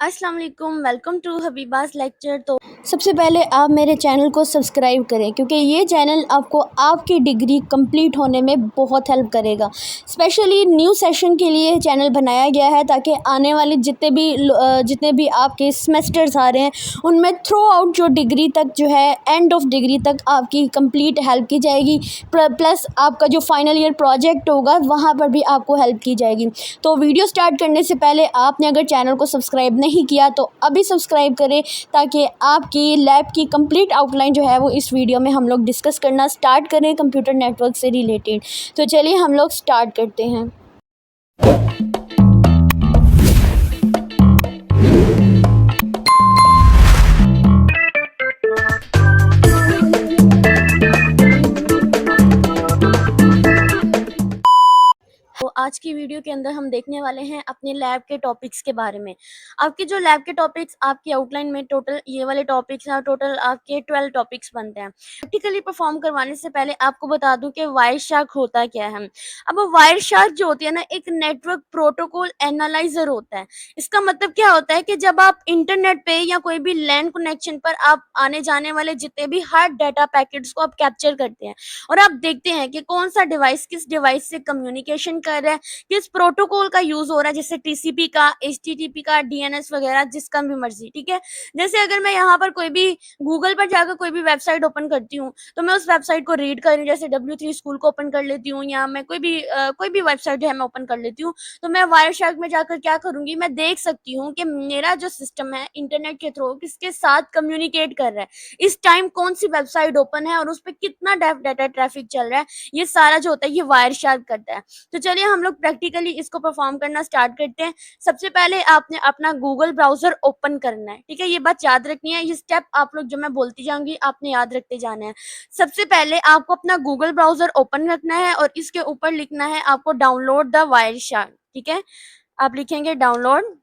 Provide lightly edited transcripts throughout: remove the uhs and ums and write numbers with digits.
अस्सलाम वालेकुम, welcome to हबीबास lecture. तो सबसे पहले आप मेरे चैनल को सब्सक्राइब करें क्योंकि ये चैनल आपको आपकी डिग्री कंप्लीट होने में बहुत हेल्प करेगा। स्पेशली न्यू सेशन के लिए चैनल बनाया गया है ताकि आने वाले जितने भी आपके सेमेस्टर्स आ रहे हैं उनमें थ्रू आउट जो डिग्री तक जो है एंड ऑफ डिग्री तक आपकी कंप्लीट हेल्प की जाएगी। प्लस आपका जो फाइनल ईयर प्रोजेक्ट होगा वहाँ पर भी आपको हेल्प की जाएगी। तो वीडियो स्टार्ट करने से पहले आपने अगर चैनल को सब्सक्राइब नहीं किया तो अभी सब्सक्राइब करें ताकि आपकी लैब की कंप्लीट आउटलाइन जो है वो इस वीडियो में हम लोग डिस्कस करना स्टार्ट करें कंप्यूटर नेटवर्क से रिलेटेड। तो चलिए हम लोग स्टार्ट करते हैं। तो आज की वीडियो के अंदर हम देखने वाले हैं अपने लैब के टॉपिक्स के बारे में। आपके जो लैब के टॉपिक्स आपकी आउटलाइन में टोटल ये वाले टॉपिक्स हैं, टोटल आपके 12 टॉपिक्स बनते हैं। प्रैक्टिकली परफॉर्म करवाने से पहले आपको बता दूं कि वायर शार्क होता क्या है। अब वायर शार्क जो होती है ना, एक नेटवर्क प्रोटोकॉल एनालाइजर होता है। इसका मतलब क्या होता है कि जब आप इंटरनेट पे या कोई भी लैंड कनेक्शन पर आप आने जाने वाले जितने भी हर डाटा पैकेट्स को आप कैप्चर करते हैं और आप देखते हैं कि कौन सा डिवाइस किस डिवाइस से कम्युनिकेशन कर रहा है, किस प्रोटोकॉल का यूज हो रहा है, जैसे टीसीपी का, एचटीटीपी का, डीएनएस वगैरह, जिसका भी मर्जी। ठीक है, जैसे अगर मैं यहाँ पर कोई भी गूगल पर जाकर कोई भी वेबसाइट ओपन करती हूँ तो मैं उस वेबसाइट को रीड कर रही हूँ, जैसे W3 स्कूल को ओपन कर लेती हूँ या मैं कोई भी वेबसाइट जो है मैं ओपन कर लेती हूँ। तो मैं वायर शार्क में जाकर क्या करूंगी, मैं देख सकती हूँ कि मेरा जो सिस्टम है इंटरनेट के थ्रू किसके साथ कम्युनिकेट कर रहा है, इस टाइम कौन सी वेबसाइट ओपन है और उस पर कितना डाटा ट्रैफिक चल रहा है। ये सारा जो होता है ये वायर शार्क करता है। तो चलिए हम लोग प्रैक्टिकली इसको परफॉर्म करना स्टार्ट करते हैं। सबसे पहले आपने अपना गूगल ब्राउजर ओपन करना है। ठीक है, ये बात याद रखनी है, ये स्टेप आप लोग जो मैं बोलती जाऊंगी आपने याद रखते जाना है। सबसे पहले आपको अपना गूगल ब्राउजर ओपन रखना है और इसके ऊपर लिखना है आपको डाउनलोड द वायर शार्क। ठीक है, आप लिखेंगे डाउनलोड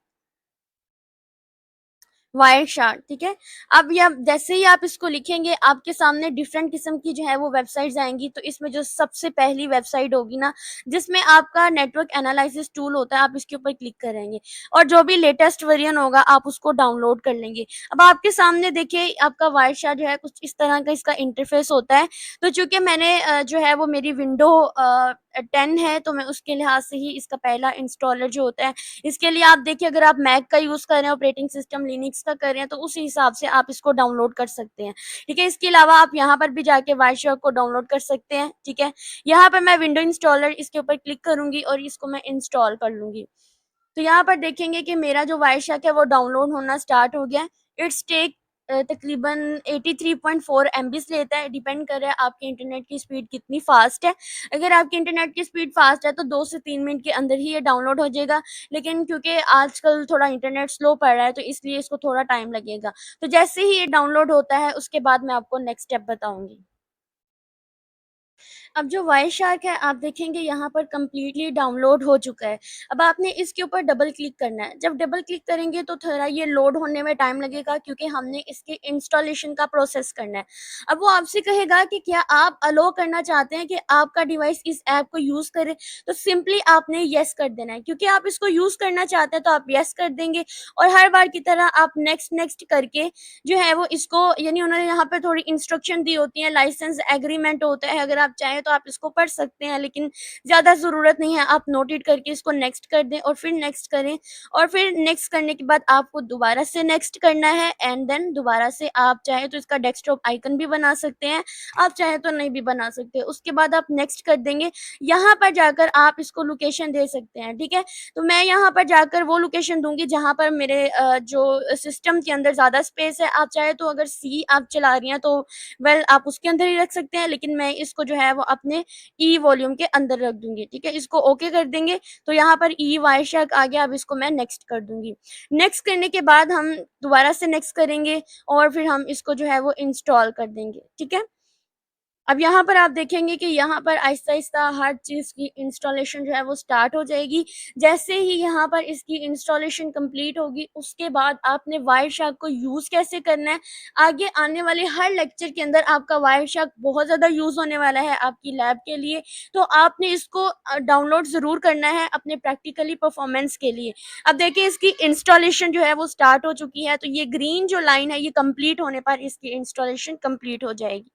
वायर शार्क। ठीक है, अब या जैसे ही आप इसको लिखेंगे आपके सामने डिफरेंट किस्म की जो है वो वेबसाइट्स आएंगी। तो इसमें जो सबसे पहली वेबसाइट होगी ना, जिसमें आपका नेटवर्क एनालिसिस टूल होता है, आप इसके ऊपर क्लिक करेंगे और जो भी लेटेस्ट वर्जन होगा आप उसको डाउनलोड कर लेंगे। अब आपके सामने देखिए आपका वायर शार्क जो है कुछ इस तरह का इसका इंटरफेस होता है। तो चूंकि मैंने जो है वो मेरी विंडो 10 है तो मैं उसके लिहाज से ही इसका पहला इंस्टॉलर जो होता है, इसके लिए आप देखिए अगर आप मैक का यूज कर रहे हैं, ऑपरेटिंग सिस्टम लिनक्स का कर रहे हैं, तो उसी हिसाब से आप इसको डाउनलोड कर सकते हैं। ठीक है, इसके अलावा आप यहाँ पर भी जाके वायरशार्क को डाउनलोड कर सकते हैं। ठीक है, यहाँ पर मैं विंडो इंस्टॉलर इसके ऊपर क्लिक करूंगी और इसको मैं इंस्टॉल कर लूंगी। तो यहाँ पर देखेंगे कि मेरा जो वायरशार्क है वो डाउनलोड होना स्टार्ट हो गया है। इट्स टेक तकरीबन 83.4 MB लेता है। डिपेंड कर रहा है आपके इंटरनेट की स्पीड कितनी फास्ट है। अगर आपकी इंटरनेट की स्पीड फास्ट है तो 2 से 3 मिनट के अंदर ही ये डाउनलोड हो जाएगा, लेकिन क्योंकि आजकल थोड़ा इंटरनेट स्लो पड़ रहा है तो इसलिए इसको थोड़ा टाइम लगेगा। तो जैसे ही ये डाउनलोड होता है उसके बाद मैं आपको नेक्स्ट स्टेप बताऊंगी। अब जो वाई शार्क है आप देखेंगे यहाँ पर कंप्लीटली डाउनलोड हो चुका है। अब आपने इसके ऊपर डबल क्लिक करना है। जब डबल क्लिक करेंगे तो थोड़ा ये लोड होने में टाइम लगेगा क्योंकि हमने इसके इंस्टॉलेशन का प्रोसेस करना है। अब वो आपसे कहेगा कि क्या आप अलो करना चाहते हैं कि आपका डिवाइस इस ऐप को यूज करे, तो सिंपली आपने यस कर देना है। क्योंकि आप इसको यूज करना चाहते हैं तो आप यस कर देंगे और हर बार की तरह आप नेक्स्ट नेक्स्ट करके जो है वो इसको, यानी उन्होंने यहाँ पे थोड़ी इंस्ट्रक्शन दी होती है, लाइसेंस एग्रीमेंट होता है, अगर आप चाहें तो आप इसको पढ़ सकते हैं, लेकिन ज़्यादा ज़रूरत नहीं है। आप नोटेट करके इसको नेक्स्ट कर दें और फिर नेक्स्ट करें और फिर नेक्स्ट करने के बाद आपको दोबारा से नेक्स्ट करना है एंड देन दोबारा से आप चाहें तो इसका डेस्कटॉप आइकन भी बना सकते हैं, आप चाहें तो नहीं भी बना सकते। उसके बाद आप नेक्स्ट कर देंगे। यहाँ पर जाकर आप इसको लोकेशन दे सकते हैं। ठीक है, तो मैं यहाँ पर जाकर वो लोकेशन दूंगी जहाँ पर मेरे जो सिस्टम के अंदर ज़्यादा स्पेस है। आप चाहे तो अगर सी आप चला रही हैं तो वेल आप उसके अंदर ही रख सकते हैं, लेकिन मैं इसको जो है वो अपने ई वॉल्यूम के अंदर रख दूंगी। ठीक है, इसको ओके कर देंगे तो यहाँ पर ई वाई शार्क आ गया। अब इसको मैं नेक्स्ट कर दूंगी। नेक्स्ट करने के बाद हम दोबारा से नेक्स्ट करेंगे और फिर हम इसको जो है वो इंस्टॉल कर देंगे। ठीक है, अब यहाँ पर आप देखेंगे कि यहाँ पर आहिस्ता-आहिस्ता हर चीज़ की इंस्टॉलेशन जो है वो स्टार्ट हो जाएगी। जैसे ही यहाँ पर इसकी इंस्टॉलेशन कंप्लीट होगी, उसके बाद आपने वायरशार्क को यूज़ कैसे करना है, आगे आने वाले हर लेक्चर के अंदर आपका वायरशार्क बहुत ज़्यादा यूज़ होने वाला है आपकी लैब के लिए। तो आपने इसको डाउनलोड ज़रूर करना है अपने प्रैक्टिकली परफॉर्मेंस के लिए। अब देखिए इसकी इंस्टॉलेशन जो है वो स्टार्ट हो चुकी है, तो ये ग्रीन जो लाइन है ये कंप्लीट होने पर इसकी इंस्टॉलेशन कंप्लीट हो जाएगी।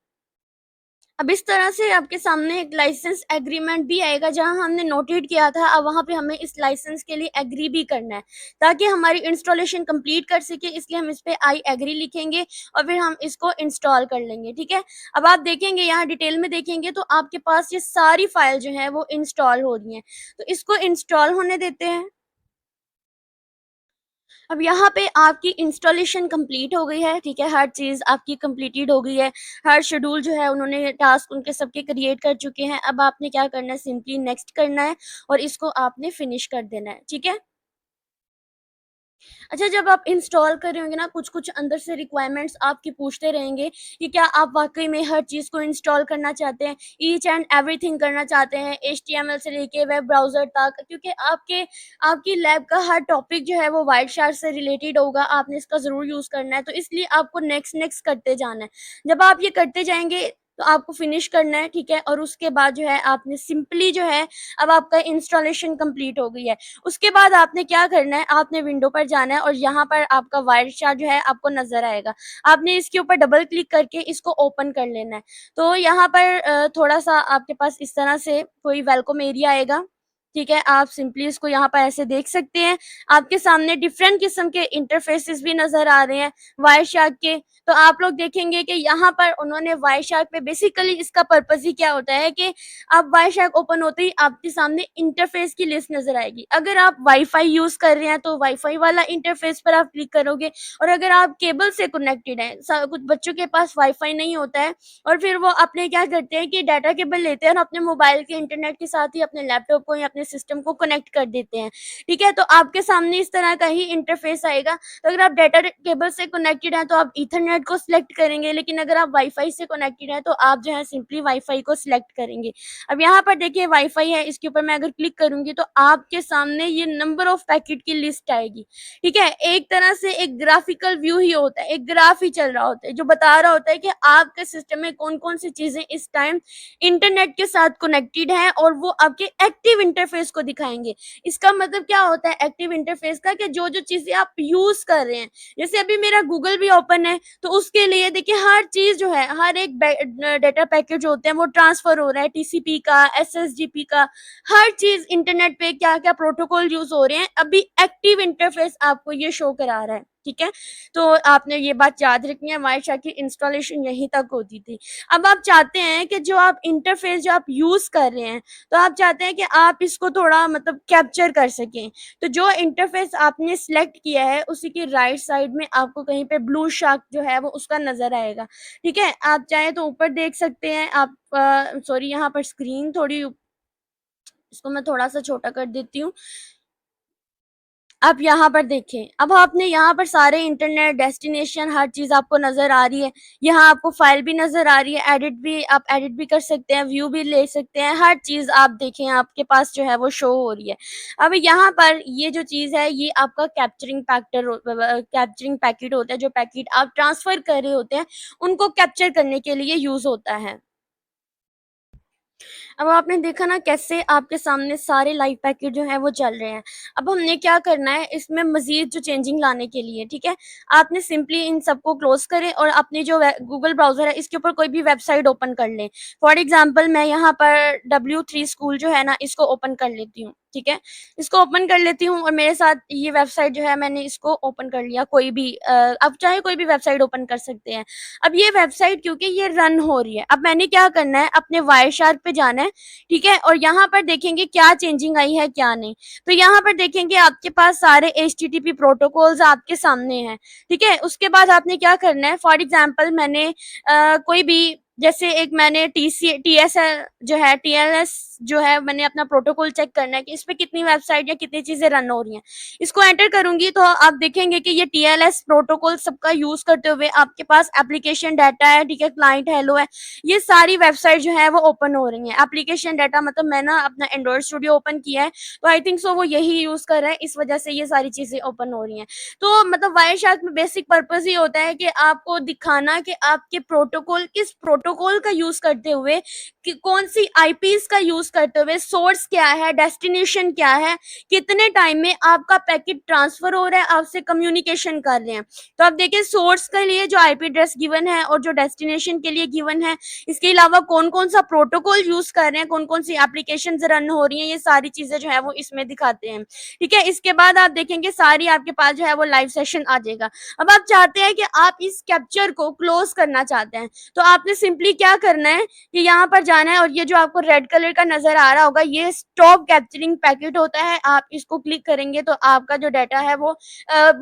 अब इस तरह से आपके सामने एक लाइसेंस एग्रीमेंट भी आएगा, जहाँ हमने नोटेट किया था, अब वहाँ पे हमें इस लाइसेंस के लिए एग्री भी करना है, ताकि हमारी इंस्टॉलेशन कंप्लीट कर सके, इसलिए हम इस पे आई एग्री लिखेंगे और फिर हम इसको इंस्टॉल कर लेंगे, ठीक है? अब आप देखेंगे यहाँ डिटेल में देखेंगे तो आपके पास ये सारी फाइल जो है वो इंस्टॉल हो रही हैं। तो इसको इंस्टॉल होने देते हैं। अब यहाँ पे आपकी इंस्टॉलेशन कंप्लीट हो गई है, ठीक है? हर चीज़ आपकी कंप्लीटेड हो गई है। हर शेड्यूल जो है उन्होंने टास्क उनके सबके क्रिएट कर चुके हैं। अब आपने क्या करना है, सिंपली नेक्स्ट करना है और इसको आपने फिनिश कर देना है, ठीक है? अच्छा, जब आप इंस्टॉल कर रहे होंगे ना, कुछ-कुछ अंदर से रिक्वायरमेंट्स आपकी पूछते रहेंगे कि क्या आप वाक़ई में हर चीज़ को इंस्टॉल करना चाहते हैं, ईच एंड एवरीथिंग करना चाहते हैं, एचटीएमएल से लेके वेब ब्राउज़र तक, क्योंकि आपकी लैब का हर टॉपिक जो है वो वाइल्डशार्क से रिलेटेड होगा, आपने इसका ज़रूर यूज़ करना है, तो इसलिए आपको नेक्स्ट करते जाना है। जब आप ये करते जाएँगे, तो आपको फिनिश करना है, ठीक है? और उसके बाद जो है आपने सिंपली जो है, अब आपका इंस्टॉलेशन कंप्लीट हो गई है। उसके बाद आपने क्या करना है, आपने विंडो पर जाना है और यहाँ पर आपका वायरशार्क जो है आपको नज़र आएगा। आपने इसके ऊपर डबल क्लिक करके इसको ओपन कर लेना है। तो यहाँ पर थोड़ा-सा आपके पास इस तरह से कोई वेलकम एरिया आएगा, ठीक है? आप सिंपली इसको यहाँ पर ऐसे देख सकते हैं। आपके सामने डिफरेंट किस्म के इंटरफेसेस भी नज़र आ रहे हैं वायरशार्क के। तो आप लोग देखेंगे कि यहाँ पर उन्होंने वायरशार्क पे बेसिकली इसका पर्पज़ ही क्या होता है कि आप वाईफाई ओपन होते ही आपके सामने इंटरफ़ेस की लिस्ट नज़र आएगी। अगर आप वाईफ़ाई यूज़ कर रहे हैं तो वाईफ़ाई वाला इंटरफ़ेस पर आप क्लिक करोगे, और अगर आप केबल से कनेक्टेड हैं, स कुछ बच्चों के पास वाईफ़ाई नहीं होता है और फिर वो अपने क्या करते हैं कि डाटा केबल लेते हैं और अपने मोबाइल के इंटरनेट के साथ ही अपने लैपटॉप को या अपने सिस्टम को कनेक्ट कर देते हैं। ठीक है? तो आपके सामने इस तरह का ही इंटरफ़ेस आएगा। तो अगर आप डाटा केबल से कनेक्टेड हैं तो आप ईथरनेट को सिलेक्ट करेंगे, लेकिन अगर आप वाईफ़ाई से कनेक्टेड हैं तो आप जो है सिंपली वाईफ़ाई को सिलेक्ट करेंगे। अब यहाँ पर देखिए वाईफ़ाई है, इसके ऊपर मैं अगर क्लिक करूँगी तो आपके सामने ये नंबर ऑफ पैकेट की लिस्ट आएगी, ठीक है? एक तरह से एक ग्राफ़िकल व्यू ही होता है, एक ग्राफ़ ही चल रहा होता है, जो बता रहा होता है कि आपके सिस्टम में कौन-कौन सी चीज़ें इस टाइम इंटरनेट के साथ कनेक्टेड हैं, और वो आपके एक्टिव इंटरफ़ेस को दिखाएँगे। इसका मतलब क्या होता है एक्टिव इंटरफ़ेस का, कि जो-जो चीज़ें आप यूज़ कर रहे हैं, जैसे अभी मेरा गूगल भी ओपन है, तो उसके लिए देखिए हर चीज़ जो है, हर एक डाटा पैकेट जो होते हैं वो ट्रांसफ़र हो रहा है, टीसीपी का, एसएसडीपी का, हर चीज़ इंटरनेट पे क्या-क्या प्रोटोकॉल यूज़ हो रहे हैं, अभी एक्टिव इंटरफ़ेस आपको ये शो करा रहा है, ठीक है? तो आपने ये बात याद रखनी है, वायरशार्क की इंस्टॉलेशन यहीं तक होती थी। अब आप चाहते हैं कि जो आप इंटरफ़ेस जो आप यूज़ कर रहे हैं, तो आप चाहते हैं कि आप इसको थोड़ा मतलब कैप्चर कर सकें। तो जो इंटरफ़ेस आपने सिलेक्ट किया है, उसी की राइट साइड में आपको कहीं पे ब्लू शार्क जो है वो उसका नज़र आएगा, ठीक है? आप चाहें तो ऊपर देख सकते हैं, आप सॉरी यहाँ पर स्क्रीन थोड़ी इसको मैं थोड़ा-सा छोटा कर देती हूँ। अब यहाँ पर देखें, अब आपने यहाँ पर सारे इंटरनेट डेस्टिनेशन हर चीज़ आपको नज़र आ रही है। यहाँ आपको फ़ाइल भी नज़र आ रही है, आप एडिट भी कर सकते हैं, व्यू भी ले सकते हैं, हर चीज़ आप देखें आपके पास जो है वो शो हो रही है। अब यहाँ पर ये जो चीज़ है, ये आपका कैप्चरिंग पैकेट होता है, जो पैकेट आप ट्रांसफ़र कर रहे होते हैं, उनको कैप्चर करने के लिए यूज़ होता है। अब आपने देखा ना कैसे आपके सामने सारे लाइव पैकेट जो हैं वो चल रहे हैं। अब हमने क्या करना है इसमें मज़ीद जो चेंजिंग लाने के लिए, ठीक है? आपने सिंपली इन सबको क्लोज़ करें और अपनी जो वे गूगल ब्राउज़र है इसके ऊपर कोई भी वेबसाइट ओपन कर लें। फॉर एग्ज़ाम्पल मैं यहाँ पर W3 स्कूल जो है ना इसको ओपन कर लेती हूँ, ठीक है? इसको ओपन कर लेती हूँ और मेरे साथ ये वेबसाइट जो है मैंने इसको ओपन कर लिया, कोई भी आप चाहे कोई भी वेबसाइट ओपन कर सकते हैं। अब ये वेबसाइट क्योंकि ये रन हो रही है, अब मैंने क्या करना है अपने वायरशार्क पे जाना है, ठीक है? और यहाँ पर देखेंगे क्या चेंजिंग आई है, क्या नहीं। तो यहाँ पर देखेंगे आपके पास सारे एचटीटीपी प्रोटोकॉल्स आपके सामने हैं, ठीक है? उसके बाद आपने क्या करना है, फॉर एग्ज़ाम्पल मैंने कोई भी जैसे एक मैंने टीएस जो है टीएलएस जो है, मैंने अपना प्रोटोकॉल चेक करना है कि इस पे कितनी वेबसाइट या कितनी चीजें रन हो रही हैं। इसको एंटर करूंगी तो आप देखेंगे कि ये टीएलएस प्रोटोकॉल सबका यूज करते हुए आपके पास एप्लीकेशन डाटा है, ठीक है, क्लाइंट हेलो है, ये सारी वेबसाइट जो है वो ओपन हो रही है। एप्लीकेशन डाटा मतलब मैं ना अपना एंड्रॉइड स्टूडियो ओपन किया है, तो आई थिंक सो वो यही यूज कर रहा है, इस वजह से ये सारी चीजें ओपन हो रही हैं। तो मतलब वायरशार्क में बेसिक पर्पस ये होता है कि आपको दिखाना कि आपके प्रोटोकॉल किस प्रोटोकॉल का यूज करते हुए, कि कौन सी आईपीस का यूज करते हुए, सोर्स क्या है, डेस्टिनेशन क्या है, कितने टाइम में आपका पैकेट ट्रांसफर हो रहा है, आपसे कम्युनिकेशन कर रहे हैं। तो आप देखिए सोर्स के लिए जो आईपी एड्रेस गिवन है और जो डेस्टिनेशन के लिए गिवन है, इसके अलावा कौन कौन सा प्रोटोकॉल यूज कर रहे हैं, कौन कौन सी एप्लीकेशन रन हो रही हैं, ये सारी चीजें जो है वो इसमें दिखाते हैं। ठीक है, इसके बाद आप देखेंगे सारी आपके पास जो है वो लाइव सेशन आ जाएगा। अब आप चाहते हैं कि आप इस कैप्चर को क्लोज करना चाहते हैं, तो आपने सिंपली क्या करना है कि यहाँ पर जाना है और ये जो आपको रेड कलर का नजर आ रहा होगा ये स्टॉप कैप्चरिंग पैकेट होता है। आप इसको क्लिक करेंगे तो आपका जो डाटा है वो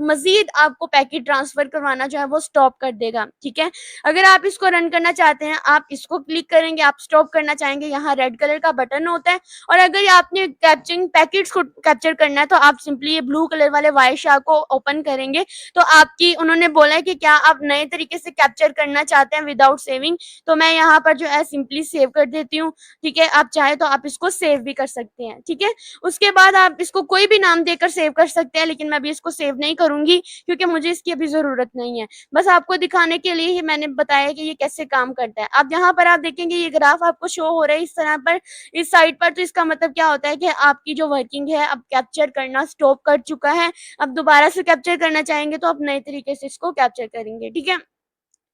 मजीद आपको पैकेट ट्रांसफर करवाना जो है वो स्टॉप कर देगा। ठीक है, अगर आप इसको रन करना चाहते हैं आप इसको क्लिक करेंगे, आप स्टॉप करना चाहेंगे, यहाँ रेड कलर का बटन होता है। और अगर आपने कैप्चरिंग पैकेट्स को कैप्चर करना है तो आप सिंपली ये ब्लू कलर वाले वायरशार्क को ओपन करेंगे। तो आपकी उन्होंने बोला है कि क्या आप नए तरीके से कैप्चर करना चाहते हैं विदाउट सेविंग, तो मैं यहाँ पर जो है सिंपली सेव कर देती हूँ। ठीक है, आप चाहे तो आप इसको सेव भी कर सकते हैं। ठीक है, उसके बाद आप इसको कोई भी नाम देकर सेव कर सकते हैं, लेकिन मैं अभी इसको सेव नहीं करूंगी क्योंकि मुझे इसकी अभी जरूरत नहीं है। बस आपको दिखाने के लिए ही मैंने बताया कि ये कैसे काम करता है। अब यहाँ पर आप देखेंगे ये ग्राफ आपको शो हो रहा है इस तरह पर, इस साइड पर। तो इसका मतलब क्या होता है कि आपकी जो वर्किंग है अब कैप्चर करना स्टॉप कर चुका है। अब दोबारा से कैप्चर करना चाहेंगे तो आप नए तरीके से इसको कैप्चर करेंगे। ठीक है,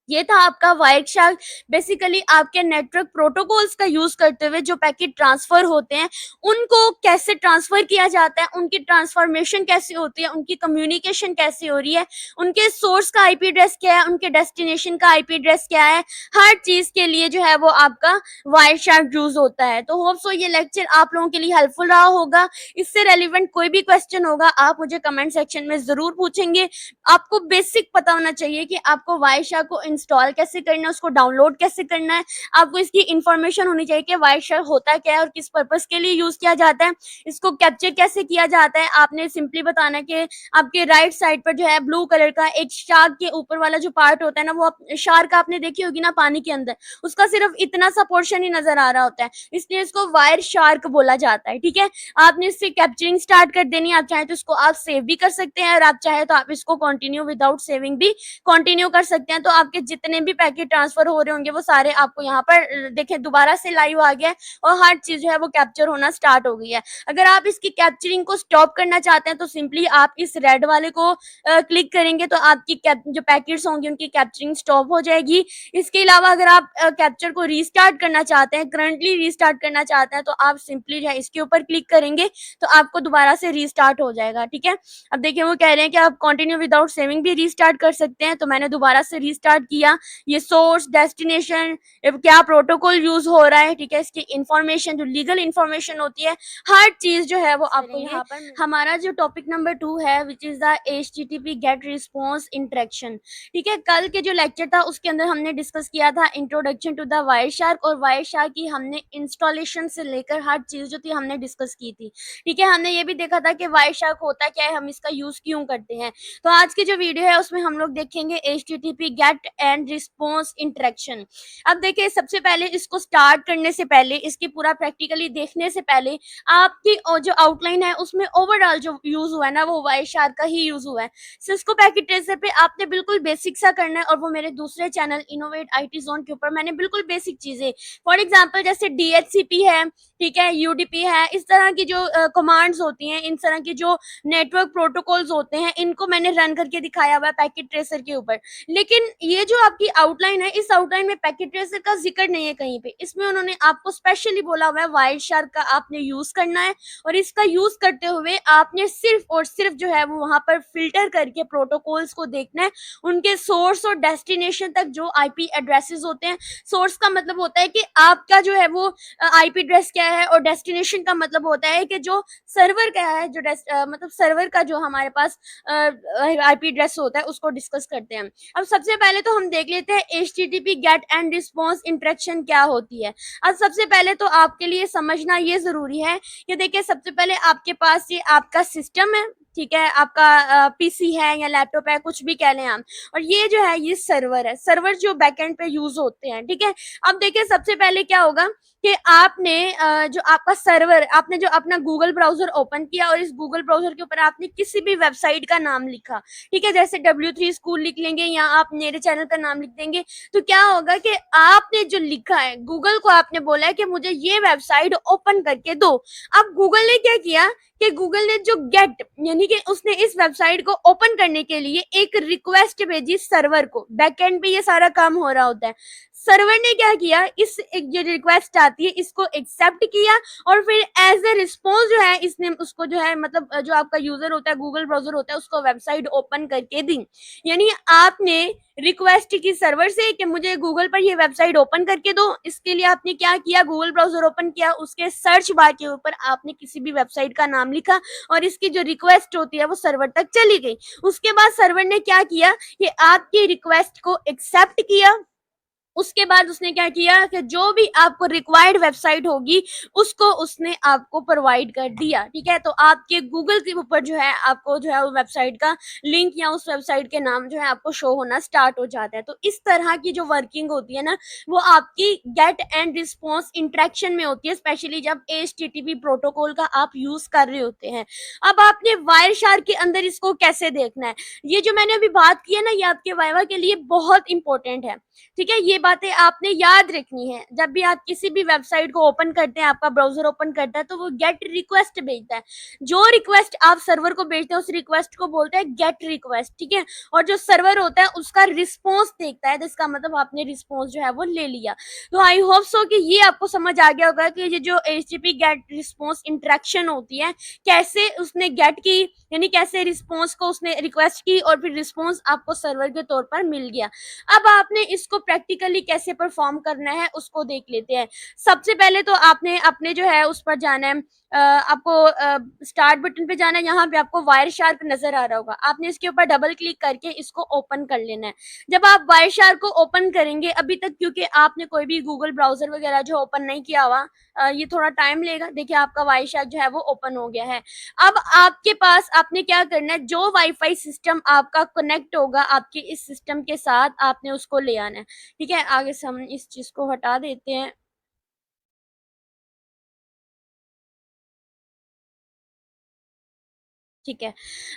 ये था आपका वायरशार्क। बेसिकली आपके नेटवर्क प्रोटोकॉल्स का यूज करते हुए जो पैकेट ट्रांसफर होते हैं उनको कैसे ट्रांसफर किया जाता है, उनकी ट्रांसफॉर्मेशन कैसे होती है, उनकी कम्युनिकेशन कैसे हो रही है, उनके सोर्स का आईपी एड्रेस क्या है, उनके डेस्टिनेशन का आईपी एड्रेस क्या है, हर चीज के लिए जो है वो आपका वायरशार्क यूज होता है। तो होप सो ये लेक्चर आप लोगों के लिए हेल्पफुल रहा होगा। इससे रेलिवेंट कोई भी क्वेश्चन होगा आप मुझे कमेंट सेक्शन में जरूर पूछेंगे। आपको बेसिक पता होना चाहिए कि आपको वायरशार्क को इंस्टॉल कैसे करना है, उसको डाउनलोड कैसे करना है, आपको इसकी इंफॉर्मेशन होनी चाहिए कि वायरशार्क होता क्या है और किस पर्पस के लिए यूज किया जाता है, इसको कैप्चर कैसे किया जाता है। आपने सिंपली बताना है कि आपके राइट साइड पर जो है ब्लू कलर का एक शार्क के ऊपर वाला जो पार्ट होता है ना, वो शार्क आपने देखी होगी ना पानी के अंदर, उसका सिर्फ इतना सा पोर्शन ही नजर आ रहा होता है, इसलिए इसको वायर शार्क बोला जाता है। ठीक है, आपने इससे कैप्चरिंग स्टार्ट कर देनी है। आप चाहे तो इसको आप सेव भी कर सकते हैं और आप चाहे तो आप इसको कंटिन्यू विदाउट सेविंग भी कंटिन्यू कर सकते हैं। तो आपके जितने भी पैकेट ट्रांसफर हो रहे होंगे वो सारे आपको यहाँ पर देखें दोबारा से लाइव आ गया है और हर चीज जो है वो कैप्चर होना स्टार्ट हो गई है। अगर आप इसकी कैप्चरिंग को स्टॉप करना चाहते हैं तो सिंपली आप इस रेड वाले को क्लिक करेंगे तो आपकी जो पैकेट्स होंगे उनकी कैप्चरिंग स्टॉप हो जाएगी। इसके अलावा अगर आप कैप्चर को रीस्टार्ट करना चाहते हैं, करंटली रीस्टार्ट करना चाहते हैं, तो आप सिंपली जो है इसके ऊपर क्लिक करेंगे तो आपको दोबारा से रीस्टार्ट हो जाएगा। ठीक है, अब देखिए वो कह रहे हैं कि आप कंटिन्यू विदाउट सेविंग भी रीस्टार्ट कर सकते हैं, तो मैंने दोबारा से रीस्टार्ट किया। ये सोर्स, डेस्टिनेशन, क्या प्रोटोकॉल यूज हो रहा है, ठीक है, इसकी इंफॉर्मेशन जो लीगल इंफॉर्मेशन होती है हर चीज जो है वो आपको यहाँ पर। हमारा जो टॉपिक नंबर 2 है which is the HTTP get response interaction. ठीक है, कल के जो लेक्चर था उसके अंदर हमने डिस्कस किया था इंट्रोडक्शन टू द वायरशार्क, और वायरशार्क की हमने इंस्टॉलेशन से लेकर हर चीज जो थी हमने डिस्कस की थी। ठीक है, हमने ये भी देखा था कि वायरशार्क होता क्या है, हम इसका यूज क्यों करते हैं। तो आज की जो वीडियो है उसमें हम लोग देखेंगे HTTP get and response interaction. अब देखिए सबसे पहले इसको स्टार्ट करने से पहले, इसकी पूरा प्रैक्टिकली देखने से पहले आपकी जो आउटलाइन है उसमें ओवरऑल जो यूज हुआ है ना वो वायरशार्क का ही यूज हुआ है। सिस्को पैकेट ट्रेसर पे आपने बिल्कुल बेसिक सा करना है, और वो मेरे दूसरे चैनल इनोवेट IT जोन के ऊपर मैंने बिल्कुल बेसिक चीजें, फॉर एग्जांपल जैसे DHCP है, ठीक है, UDP है, इस तरह की जो कमांड्स होती हैं, इन तरह की जो नेटवर्क प्रोटोकॉल्स होते हैं, इनको मैंने रन करके दिखाया हुआ है पैकेट ट्रेसर के ऊपर। लेकिन ये जो आपकी आउटलाइन है, इस आउटलाइन में पैकेट ट्रेसर का जिक्र नहीं है कहीं पे। इसमें उन्होंने आपको स्पेशली बोला हुआ है वायरशार्क का आपने यूज करना है, और इसका यूज करते हुए आपने सिर्फ और सिर्फ जो है वो वहां पर फिल्टर करके प्रोटोकॉल्स को देखना है, उनके सोर्स और डेस्टिनेशन तक जो IP एड्रेसेस होते हैं। सोर्स का मतलब होता है कि आपका जो है वो IP एड्रेस क्या है, और डेस्टिनेशन का मतलब होता है कि जो सर्वर क्या है, जो मतलब सर्वर का जो हमारे पास IP एड्रेस होता है उसको डिस्कस करते हैं। अब सबसे पहले तो हम देख लेते हैं HTTP get and response interaction क्या होती है। अब सबसे पहले तो आपके लिए समझना ये ज़रूरी है कि देखिए सबसे पहले आपके पास ये आपका सिस्टम है, ठीक है, आपका पीसी है या लैपटॉप है, कुछ भी कह लें हम, और ये जो है ये सर्वर है, सर्वर जो बैकएंड पे यूज़ होते हैं, ठीक है। अब देखिए सबसे पहले क्या होगा कि आपने जो आपका सर्वर, आपने जो अपना गूगल ब्राउज़र ओपन किया और इस गूगल ब्राउज़र के ऊपर आपने किसी भी वेबसाइट का नाम लिखा, ठीक है, जैसे W3 स्कूल लिख लेंगे या आप मेरे चैनल का नाम लिख देंगे, तो क्या होगा कि आपने जो लिखा है, गूगल को आपने बोला है कि मुझे ये वेबसाइट ओपन करके दो। अब गूगल ने क्या किया कि गूगल ने जो गेट यानी कि उसने इस वेबसाइट को ओपन करने के लिए एक रिक्वेस्ट भेजी सर्वर को, बैकएंड पे ये सारा काम हो रहा होता है। सर्वर ने क्या किया, इस एक जो रिक्वेस्ट आती है इसको एक्सेप्ट किया और फिर एज ए रिस्पॉन्स जो है इसने उसको जो है मतलब जो आपका यूजर होता है, गूगल ब्राउजर होता है, उसको वेबसाइट ओपन करके दी। यानी आपने रिक्वेस्ट की सर्वर से कि मुझे गूगल पर ये वेबसाइट ओपन करके दो, इसके लिए आपने क्या किया, गूगल ब्राउजर ओपन किया, उसके सर्च बार के ऊपर आपने किसी भी वेबसाइट का नाम लिखा और इसकी जो रिक्वेस्ट होती है वो सर्वर तक चली गई। उसके बाद सर्वर ने क्या किया कि आपकी रिक्वेस्ट को एक्सेप्ट किया। उसके बाद उसने क्या किया कि जो भी आपको रिक्वायर्ड वेबसाइट होगी उसको उसने आपको प्रोवाइड कर दिया, ठीक है। तो आपके गूगल के ऊपर जो है आपको जो है वो वेबसाइट का लिंक या उस वेबसाइट के नाम जो है आपको शो होना स्टार्ट हो जाता है। तो इस तरह की जो वर्किंग होती है ना, वो आपकी गेट एंड रिस्पॉन्स इंटरेक्शन में होती है, स्पेशली जब HTTP प्रोटोकॉल का आप यूज कर रहे होते हैं। अब आपने वायर शार्क के अंदर इसको कैसे देखना है, ये जो मैंने अभी बात की है ना, ये आपके वाइवा के लिए बहुत इंपॉर्टेंट है, ठीक है। ये बातें आपने याद रखनी है। जब भी आप किसी भी वेबसाइट को ओपन करते हैं, आपका ब्राउजर ओपन करता है, तो वो गेट रिक्वेस्ट भेजता है। जो रिक्वेस्ट आप सर्वर को भेजते हैं उस रिक्वेस्ट को बोलते हैं गेट रिक्वेस्ट, ठीक है। और जो सर्वर होता है उसका रिस्पॉन्स देखता है, तो इसका मतलब आपने रिस्पॉन्स जो है वो ले लिया। तो आई होप सो कि ये आपको समझ आ गया होगा कि ये जो HTTP गेट रिस्पॉन्स इंटरेक्शन होती है, कैसे उसने गेट की, यानी कैसे रिस्पॉन्स को उसने रिक्वेस्ट की और फिर रिस्पॉन्स आपको सर्वर के तौर पर मिल गया। अब आपने इसको प्रैक्टिकली कैसे परफॉर्म करना है उसको देख लेते हैं। सबसे पहले तो आपने अपने जो है उस पर जाना है, आपको स्टार्ट बटन पे जाना है, यहाँ पे आपको वायर शार्क नजर आ रहा होगा, आपने इसके ऊपर डबल क्लिक करके इसको ओपन कर लेना है। जब आप वायर शार्क को ओपन करेंगे, अभी तक क्योंकि आपने कोई भी गूगल ब्राउजर वगैरह जो ओपन नहीं किया हुआ, ये थोड़ा टाइम लेगा। देखिए आपका वायर शार्क जो है वो ओपन हो गया है। अब आपके पास आपने क्या करना है, जो वाईफाई सिस्टम आपका कनेक्ट होगा आपके इस सिस्टम के साथ, आपने उसको ले आना है, ठीक है। आगे से हम इस चीज को हटा देते हैं, ठीक है।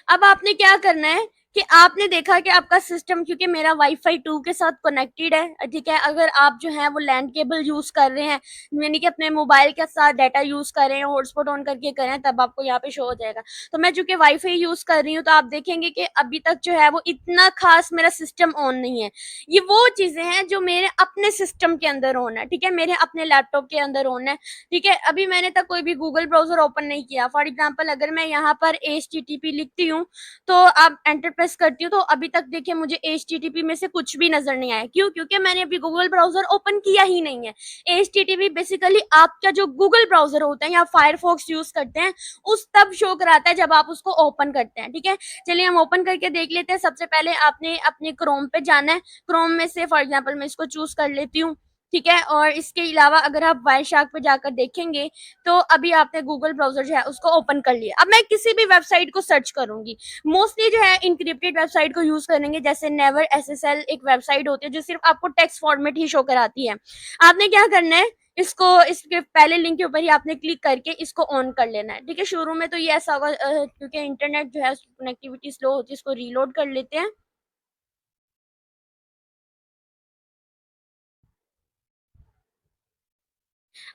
अब आपने क्या करना है कि आपने देखा कि आपका सिस्टम, क्योंकि मेरा वाईफाई 2 के साथ कनेक्टेड है, ठीक है। अगर आप जो है वो लैंड केबल यूज कर रहे हैं, यानी कि अपने मोबाइल के साथ डाटा यूज कर रहे हैं, हॉटस्पॉट ऑन करके करें, तब आपको यहाँ पे शो हो जाएगा। तो मैं चूंकि वाईफाई यूज कर रही हूँ, तो आप देखेंगे कि अभी तक जो है वो इतना खास मेरा सिस्टम ऑन नहीं है। ये वो चीजें हैं जो मेरे अपने सिस्टम के अंदर ऑन है, ठीक है, मेरे अपने लैपटॉप के अंदर ऑन है, ठीक है। अभी मैंने तक कोई भी गूगल ब्राउजर ओपन नहीं किया। फॉर एग्जाम्पल अगर मैं यहाँ पर HTTP लिखती हूँ, तो आप एंटर प्रेस करती हूँ, तो अभी तक देखिए मुझे HTTP में से कुछ भी नजर नहीं आया। क्यों? क्योंकि मैंने अभी गूगल ब्राउजर ओपन किया ही नहीं है। HTTP बेसिकली आपका जो गूगल ब्राउजर होता है या फायरफॉक्स यूज करते हैं, उस तब शो कराता है जब आप उसको ओपन करते हैं, ठीक है। चलिए हम ओपन करके देख लेते हैं। सबसे पहले आपने अपने क्रोम पे जाना है। क्रोम में से फॉर एग्जाम्पल मैं इसको चूज कर लेती हूँ, ठीक है। और इसके अलावा अगर आप वायर शार्क पे जाकर देखेंगे, तो अभी आपने गूगल ब्राउजर जो है उसको ओपन कर लिया। अब मैं किसी भी वेबसाइट को सर्च करूंगी, मोस्टली जो है इंक्रिप्टेड वेबसाइट को यूज करेंगे, जैसे नेवर SSL एक वेबसाइट होती है जो सिर्फ आपको टेक्स्ट फॉर्मेट ही शो कराती है। आपने क्या करना है, इसको इसके पहले लिंक के ऊपर ही आपने क्लिक करके इसको ऑन कर लेना है, ठीक है। शुरू में तो ये ऐसा होगा क्योंकि इंटरनेट जो है कनेक्टिविटी स्लो होती है, इसको रीलोड कर लेते हैं।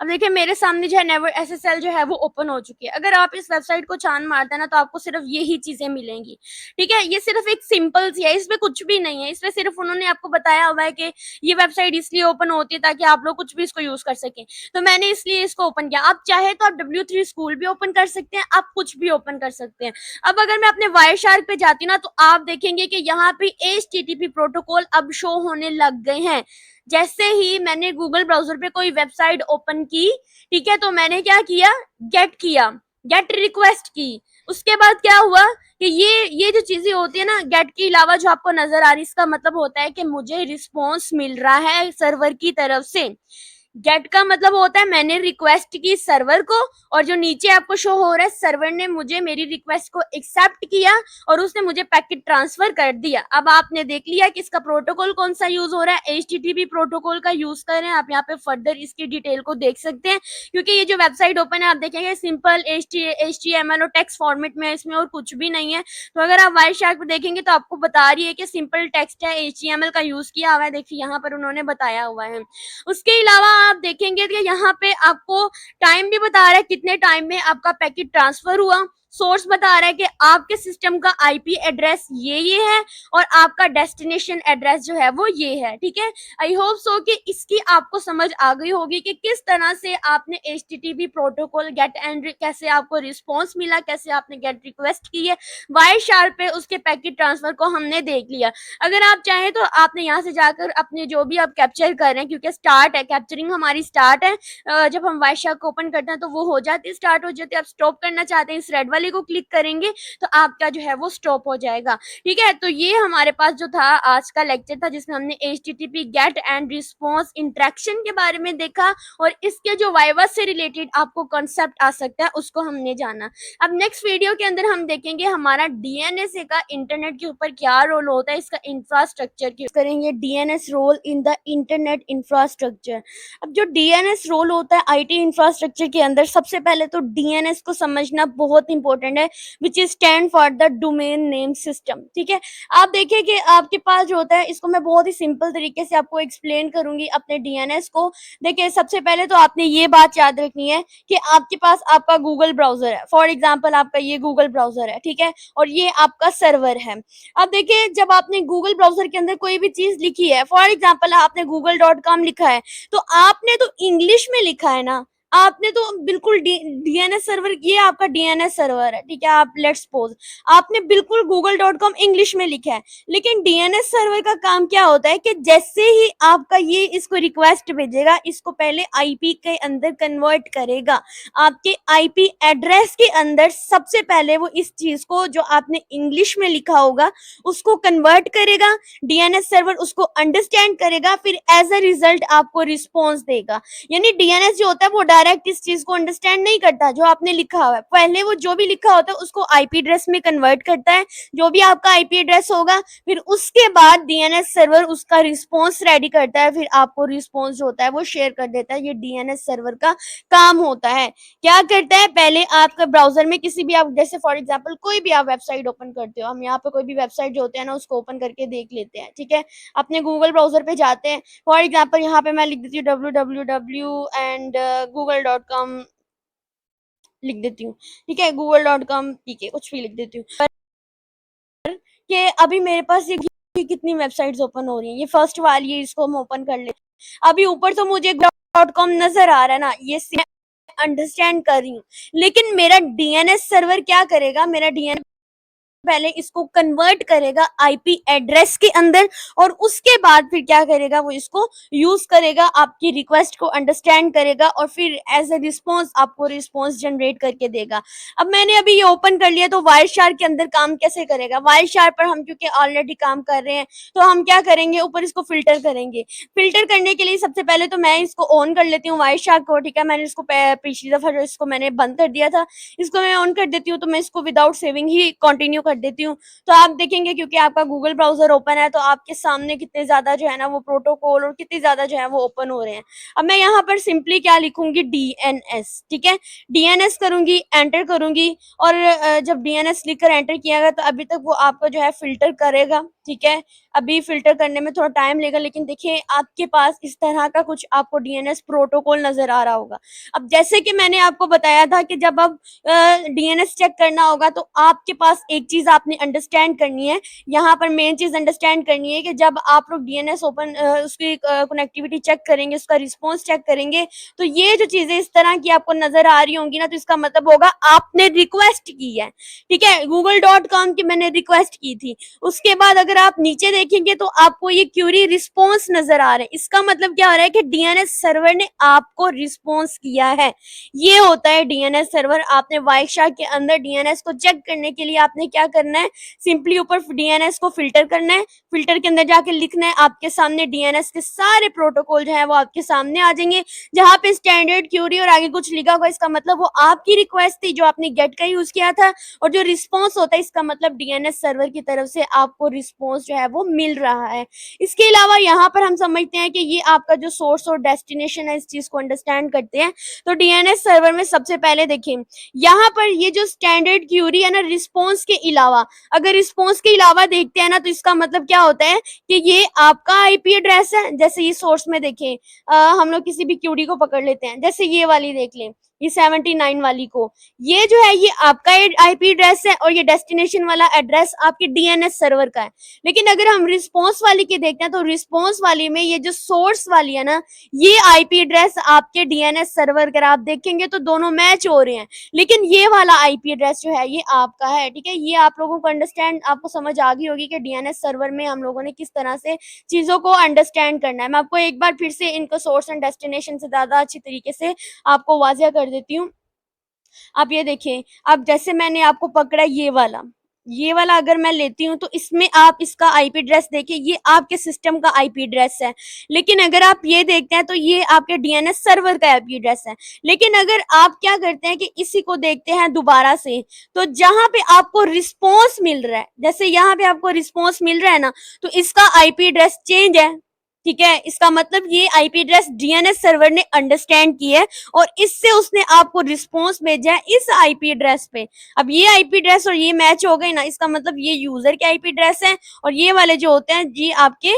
अब देखिए मेरे सामने जो है नेवर SSL जो है वो ओपन हो चुकी है। अगर आप इस वेबसाइट को छान मारते हैं ना, तो आपको सिर्फ यही चीजें मिलेंगी, ठीक है। ये सिर्फ एक सिंपल सी है, इसमें कुछ भी नहीं है। इसमें सिर्फ उन्होंने आपको बताया हुआ है कि ये वेबसाइट इसलिए ओपन होती है ताकि आप लोग कुछ भी इसको यूज कर सकें। तो मैंने इसलिए इसको ओपन किया। आप चाहे तो आप W3 स्कूल भी ओपन कर सकते हैं, आप कुछ भी ओपन कर सकते हैं। अब अगर मैं अपने वायर शार्क पे जाती हूँ ना, तो आप देखेंगे कि यहाँ पे HTTP प्रोटोकॉल अब शो होने लग गए हैं। जैसे ही मैंने गूगल ब्राउजर पे कोई वेबसाइट ओपन की, ठीक है, तो मैंने क्या किया, गेट किया, गेट रिक्वेस्ट की। उसके बाद क्या हुआ कि ये जो चीजें होती है ना गेट के अलावा जो आपको नजर आ रही, इसका मतलब होता है कि मुझे रिस्पॉन्स मिल रहा है सर्वर की तरफ से। गेट का मतलब होता है मैंने रिक्वेस्ट की सर्वर को, और जो नीचे आपको शो हो रहा है सर्वर ने मुझे मेरी रिक्वेस्ट को एक्सेप्ट किया और उसने मुझे पैकेट ट्रांसफर कर दिया। अब आपने देख लिया कि इसका प्रोटोकॉल कौन सा यूज हो रहा है, HTTP प्रोटोकॉल का यूज कर रहे हैं। आप यहाँ पे फर्दर इसकी डिटेल को देख सकते हैं, क्योंकि ये जो वेबसाइट ओपन है आप देखेंगे सिंपल HTML और टेक्स्ट फॉर्मेट में है, इसमें और कुछ भी नहीं है। तो अगर आप वाइट शार्क देखेंगे तो आपको बता रही है कि सिंपल टेक्स्ट है, HTML का यूज किया हुआ है, देखिए यहाँ पर उन्होंने बताया हुआ है। उसके अलावा आप देखेंगे कि यहाँ पे आपको टाइम भी बता रहा है कितने टाइम में आपका पैकेट ट्रांसफर हुआ। सोर्स बता रहा है कि आपके सिस्टम का IP एड्रेस ये है और आपका डेस्टिनेशन एड्रेस जो है वो ये है। ठीक है, आई होप सो कि इसकी आपको समझ आ गई होगी कि किस तरह से आपने HTTP प्रोटोकॉल गेट एंड कैसे आपको रिस्पॉन्स मिला, कैसे आपने गेट रिक्वेस्ट की है वाई शार्प पे, उसके पैकेट ट्रांसफर को हमने देख लिया। अगर आप चाहें तो आपने यहाँ से जाकर अपने जो भी आप कैप्चर कर रहे हैं, क्योंकि स्टार्ट है, कैप्चरिंग हमारी स्टार्ट है, जब हम वाई शार्क को ओपन करते हैं तो वो हो जाती है, स्टार्ट हो जाती है। आप स्टॉप करना चाहते हैं इस रेड वाले को क्लिक करेंगे तो आपका जो है वो स्टॉप हो जाएगा। ठीक है, तो ये हमारे पास जो था आज का लेक्चर था जिसमें हमने HTTP get and response interaction के बारे में देखा और इसके जो वाइवा से रिलेटेड आपको कॉन्सेप्ट आ सकता है उसको हमने जाना। अब नेक्स्ट वीडियो के अंदर हम देखेंगे हमारा DNS का इंटरनेट के ऊपर क्या रोल होता है, इसका इंफ्रास्ट्रक्चर की करेंगे, DNS role in the internet infrastructure. अब जो DNS रोल होता है IT इंफ्रास्ट्रक्चर के अंदर, सबसे पहले तो DNS को समझना बहुत इंपॉर्टेंट है, which is stand for the domain name system. ठीक है, आप देखिए कि आपके पास जो होता है, इसको मैं बहुत ही सिंपल तरीके से आपको एक्सप्लेन करूंगी अपने DNS को। देखिए सबसे पहले तो आपने ये बात याद रखनी है कि आपके पास आपका गूगल ब्राउजर है, फॉर एग्जाम्पल आपका ये गूगल ब्राउजर है, ठीक है, और ये आपका सर्वर है। अब देखिए जब आपने गूगल ब्राउजर के अंदर कोई भी चीज लिखी है, फॉर एग्जाम्पल आपने google.com लिखा है, तो आपने तो इंग्लिश में लिखा है ना, आपने तो बिल्कुल DNS सर्वर, ये आपका DNS सर्वर है, ठीक है, आप लेट्स सपोज आपने बिल्कुल google.com इंग्लिश में लिखा है, लेकिन DNS सर्वर का काम क्या होता है कि जैसे ही आपका ये इसको रिक्वेस्ट भेजेगा, इसको पहले IP के अंदर कन्वर्ट करेगा, आपके IP एड्रेस के अंदर सबसे पहले वो इस चीज को जो आपने इंग्लिश में लिखा होगा उसको कन्वर्ट करेगा, DNS सर्वर उसको अंडरस्टैंड करेगा, फिर एज अ रिजल्ट आपको रिस्पॉन्स देगा। यानी DNS जो होता है वो डायरेक्ट इस चीज को अंडरस्टैंड नहीं करता जो आपने लिखा हुआ है, पहले वो जो भी लिखा होता है उसको IP एड्रेस में कन्वर्ट करता है, जो भी आपका IP एड्रेस होगा, फिर उसके बाद DNS सर्वर उसका रिस्पॉन्स रेडी करता है, फिर आपको रिस्पॉन्स जो होता है वो शेयर कर देता है। ये DNS सर्वर का काम होता है। क्या करता है, पहले आपका ब्राउजर में किसी भी आप जैसे फॉर एग्जांपल कोई भी आप वेबसाइट ओपन करते हो, हम यहाँ पे कोई भी वेबसाइट जो होते हैं ना उसको ओपन करके देख लेते हैं। ठीक है, अपने गूगल ब्राउजर पे जाते हैं, फॉर एग्जांपल यहाँ पे मैं लिख देती हूँ www एंड google.com लिख देती हूँ। ठीक है, google.com, ठीक है, कुछ भी लिख देती हूँ कि अभी मेरे पास ये कितनी वेबसाइट्स ओपन हो रही हैं, ये फर्स्ट वाली है, इसको हम ओपन कर ले। अभी ऊपर तो मुझे .com नजर आ रहा है ना, ये अंडरस्टैंड कर रही हूँ, लेकिन मेरा DNS सर्वर क्या करेगा, मेरा DNS पहले इसको कन्वर्ट करेगा IP एड्रेस के अंदर, और उसके बाद फिर क्या करेगा, वो इसको यूज करेगा, आपकी रिक्वेस्ट को अंडरस्टैंड करेगा और फिर एज अ रिस्पॉन्स आपको रिस्पॉन्स जनरेट करके देगा। अब मैंने अभी ये ओपन कर लिया, तो वाइल्ड शार्क के अंदर काम कैसे करेगा, वाइल्ड शार्क पर हम क्योंकि ऑलरेडी काम कर रहे हैं तो हम क्या करेंगे, ऊपर इसको फिल्टर करेंगे। फिल्टर करने के लिए सबसे पहले तो मैं इसको ऑन कर लेती हूँ वाइल्ड शार्क को। ठीक है, मैंने इसको पिछली दफा जो इसको मैंने बंद कर दिया था, इसको मैं ऑन कर देती हूँ, तो मैं इसको विदाउट सेविंग ही कंटिन्यू कर देती हूँ। तो आप देखेंगे क्योंकि आपका गूगल ब्राउजर ओपन है तो आपके सामने कितने ज्यादा जो है ना वो प्रोटोकॉल और कितने ज्यादा जो है वो ओपन हो रहे हैं। अब मैं यहाँ पर सिंपली क्या लिखूंगी, DNS। ठीक है, DNS करूंगी, एंटर करूंगी, और जब DNS लिखकर एंटर किया गया तो अभी तक वो आपका जो है फिल्टर करेगा। ठीक है, अभी फिल्टर करने में थोड़ा टाइम लगेगा, लेकिन देखिए आपके पास इस तरह का कुछ आपको DNS प्रोटोकॉल नजर आ रहा होगा। अब जैसे कि मैंने आपको बताया था कि जब आप DNS चेक करना होगा तो आपके पास एक चीज चीज़ आपने अंडरस्टैंड करनी है। यहाँ पर मेन चीज़ अंडरस्टैंड करनी है कि जब आप लोग डीएनएस ओपन उसकी कनेक्टिविटी चेक करेंगे, उसका रिस्पॉन्स चेक करेंगे, तो ये जो चीज़ें इस तरह की आपको नज़र आ रही होंगी ना, तो इसका मतलब होगा आपने रिक्वेस्ट की है, ठीक है। google.com की मैंने रिक्वेस्ट की थी। उसके बाद अगर आप नीचे देखेंगे तो आपको ये क्यूरी रिस्पॉन्स नज़र आ रहे हैं। इसका मतलब क्या हो रहा है कि डीएनएस सर्वर ने आपको रिस्पॉन्स किया है। ये होता है डीएनएस सर्वर। आपने वाइशाख के अंदर डीएनएस को चेक करने के लिए आपने क्या करना है, सिंपली ऊपर डीएनएस को फिल्टर करना है। फिल्टर के अंदर जाके लिखना है, आपके सामने डीएनएस के सारे प्रोटोकॉल जो है वो आपके सामने आ जाएंगे। जहाँ पे स्टैंडर्ड क्यूरी और आगे कुछ लिखा होगा, इसका मतलब वो आपकी रिक्वेस्ट थी जो आपने गेट का यूज किया था। और जो रिस्पॉन्स होता है, इसका मतलब डीएनएस सर्वर की तरफ से आपको रिस्पॉन्स जो है वो मिल रहा है। इसके अलावा यहाँ पर हम समझते हैं कि ये आपका जो सोर्स और डेस्टिनेशन है, इस चीज को अंडरस्टैंड करते हैं। तो डीएनएस सर्वर में सबसे पहले देखिए, यहाँ पर ये जो स्टैंडर्ड क्यूरी है ना, रिस्पॉन्स के अलावा, अगर रिस्पॉन्स के अलावा देखते हैं ना, तो इसका मतलब क्या होता है कि ये आपका आईपी एड्रेस है। जैसे ये सोर्स में देखें, हम लोग किसी भी क्यूरी को पकड़ लेते हैं, जैसे ये वाली देख लें, ये 79 वाली को, ये जो है ये आपका आईपी एड्रेस है और ये डेस्टिनेशन वाला एड्रेस आपके डीएनएस सर्वर का है। लेकिन अगर हम रिस्पॉन्स वाली के देखते हैं, तो रिस्पॉन्स वाली में ये जो सोर्स वाली है ना, ये आईपी एड्रेस आपके डीएनएस सर्वर का, आप देखेंगे तो दोनों मैच हो रहे हैं। लेकिन ये वाला आईपी एड्रेस जो है ये आपका है, ठीक है। ये आप लोगों को अंडरस्टैंड, आपको समझ आ गई होगी कि डीएनएस सर्वर में हम लोगों ने किस तरह से चीजों को अंडरस्टैंड करना है। मैं आपको एक बार फिर से इनको सोर्स एंड डेस्टिनेशन से ज्यादा अच्छी तरीके से आपको वाजिया कर देती हूँ। आप ये देखें, अब जैसे मैंने आपको पकड़ा ये वाला अगर मैं लेती हूँ, तो इसमें आप इसका आईपी एड्रेस देखिए, ये आपके सिस्टम का आईपी एड्रेस है। लेकिन अगर आप ये देखते हैं तो ये आपके डीएनएस सर्वर का आईपी एड्रेस है। लेकिन अगर आप क्या करते हैं कि इसी को देखते हैं दोबारा से, तो जहां पे आपको रिस्पॉन्स मिल रहा है, जैसे यहाँ पे आपको रिस्पॉन्स मिल रहा है ना, तो इसका आईपी एड्रेस चेंज है, ठीक है। इसका मतलब ये आईपी एड्रेस डीएनएस सर्वर ने अंडरस्टैंड की है और इससे उसने आपको रिस्पॉन्स भेजा है इस आईपी एड्रेस पे। अब ये आईपी एड्रेस और ये मैच हो गए ना, इसका मतलब ये यूजर के आईपी एड्रेस है और ये वाले जो होते हैं ये आपके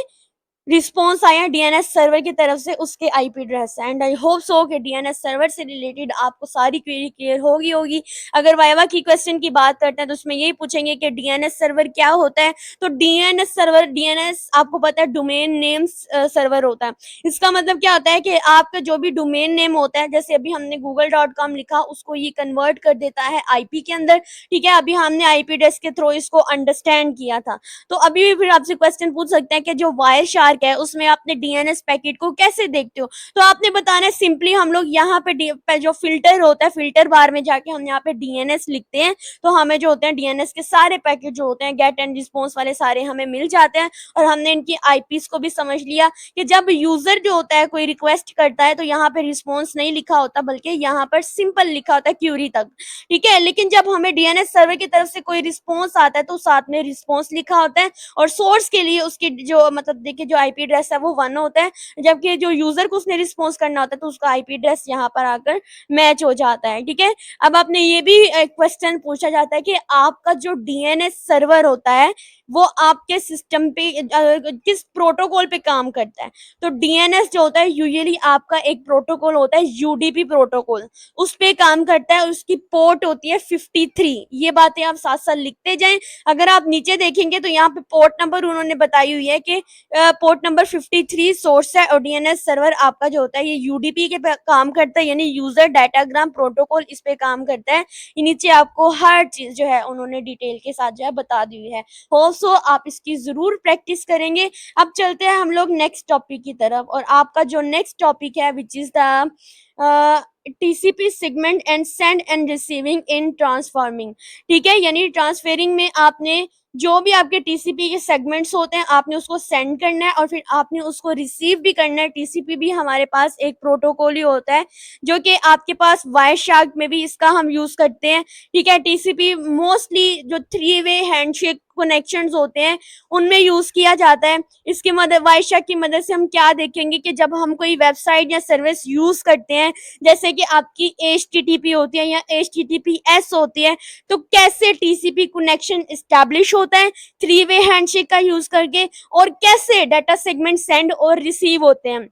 रिस्पॉन्स आया डीएनएस सर्वर की तरफ से, उसके IP address. And I hope so कि डीएनएस सर्वर से रिलेटेड आपको सारी क्वेरी क्लियर होगी। अगर वाइवा की क्वेश्चन की बात करते हैं तो उसमें यही पूछेंगे कि डीएनएस सर्वर क्या होता है। तो डीएनएस सर्वर, डीएनएस आपको पता है डोमेन नेम सर्वर होता है। इसका मतलब क्या होता है कि आपका जो भी डोमेन नेम होता है, जैसे अभी हमने google.com लिखा, उसको ये कन्वर्ट कर देता है आईपी के अंदर, ठीक है। अभी हमने आईपी एड्रेस के थ्रू इसको अंडरस्टैंड किया था। तो अभी भी फिर आपसे क्वेश्चन पूछ सकते हैं कि जो वायर शार्क है उसमें आपने डीएनएस पैकेट को कैसे देखते हो। तो आपने बताना है सिंपली, हम लोग यहाँ पे जो फिल्टर होता है, फिल्टर बार में जाके हम यहाँ पे डीएनएस लिखते हैं, तो हमें जो होते हैं डीएनएस के सारे पैकेट जो होते हैं गेट एंड रिस्पॉन्स वाले सारे हमें मिल जाते हैं। और हमने इनकी आईपीस को भी समझ लिया कि जब यूजर जो होता है कोई रिक्वेस्ट करता है, तो यहाँ पे रिस्पॉन्स नहीं लिखा होता, बल्कि यहाँ पर सिंपल लिखा होता है क्यूरी तक, ठीक है। लेकिन जब हमें डीएनएस सर्वर की तरफ से कोई रिस्पॉन्स आता है, तो साथ में रिस्पॉन्स लिखा होता है और सोर्स के लिए उसकी जो मतलब देखिए जो आईपी एड्रेस है वो 1 होता है, जबकि जो यूजर को उसने रिस्पॉन्स करना होता है तो उसका आईपी एड्रेस यहाँ पर आकर मैच हो जाता है, ठीक है। अब आपने ये भी क्वेश्चन पूछा जाता है कि आपका जो डीएनएस सर्वर होता है वो आपके सिस्टम पे किस प्रोटोकॉल पे काम करता है। तो डीएनएस जो होता है यूजुअली आपका एक प्रोटोकॉल होता है यूडीपी प्रोटोकॉल, उस पे काम करता है, उसकी पोर्ट होती है 53। ये बातें आप साथ साथ लिखते जाएं। अगर आप नीचे देखेंगे तो यहाँ पे पोर्ट नंबर उन्होंने बताई हुई है कि पोर्ट नंबर 53 सोर्स है और डीएनएस सर्वर आपका जो होता है ये यूडीपी के काम करता है, यानी यूजर डाटाग्राम प्रोटोकॉल, इस पे काम करता है। ये नीचे आपको हर चीज जो है उन्होंने डिटेल के साथ जो है बता दी हुई है। होप सो आप इसकी जरूर प्रैक्टिस करेंगे। अब चलते हैं हम लोग नेक्स्ट टॉपिक की तरफ, और आपका जो नेक्स्ट टॉपिक है which is the TCP segment and send and receiving end transforming, ठीक है। यानी ट्रांसफेरिंग में आपने जो भी आपके टीसीपी के सेगमेंट्स होते हैं आपने उसको सेंड करना है और फिर आपने उसको रिसीव भी करना है। टीसीपी भी हमारे पास एक प्रोटोकॉल ही होता है जो कि आपके पास वायरशार्क में भी इसका हम यूज करते हैं, ठीक है। टीसीपी मोस्टली जो 3 वे हैंडशेक कनेक्शंस होते हैं उनमें यूज किया जाता है। इसकी मदद, वायरशार्क की मदद से हम क्या देखेंगे कि जब हम कोई वेबसाइट या सर्विस यूज करते हैं, जैसे कि आपकी HTTP होती है या HTTPS होती है, तो कैसे टीसीपी कनेक्शन एस्टैब्लिश होता है 3 वे हैंडशेक का यूज करके, और कैसे डाटा सेगमेंट सेंड और रिसीव होते हैं।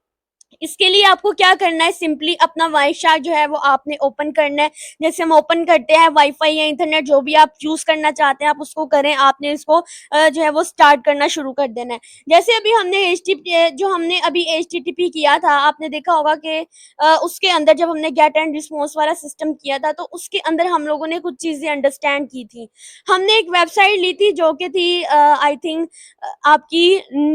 इसके लिए आपको क्या करना है, सिंपली अपना वाईफाई जो है वो आपने ओपन करना है। जैसे हम ओपन करते हैं वाईफाई या इंटरनेट जो भी आप यूज करना चाहते हैं आप उसको करें, आपने इसको जो है वो स्टार्ट करना शुरू कर देना है। जैसे अभी हमने एच टी टी पी किया था, आपने देखा होगा कि उसके अंदर जब हमने गेट एंड रिस्पॉन्स वाला सिस्टम किया था, तो उसके अंदर हम लोगों ने कुछ चीजें अंडरस्टैंड की थी। हमने एक वेबसाइट ली थी जो कि थी आई थिंक आपकी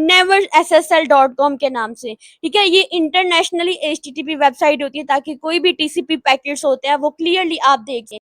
neverssl.com के नाम से। ठीक है, ये इंटरनेशनली एचटीटीपी वेबसाइट होती है ताकि कोई भी टीसीपी पैकेट्स होते हैं वो क्लियरली आप देखें।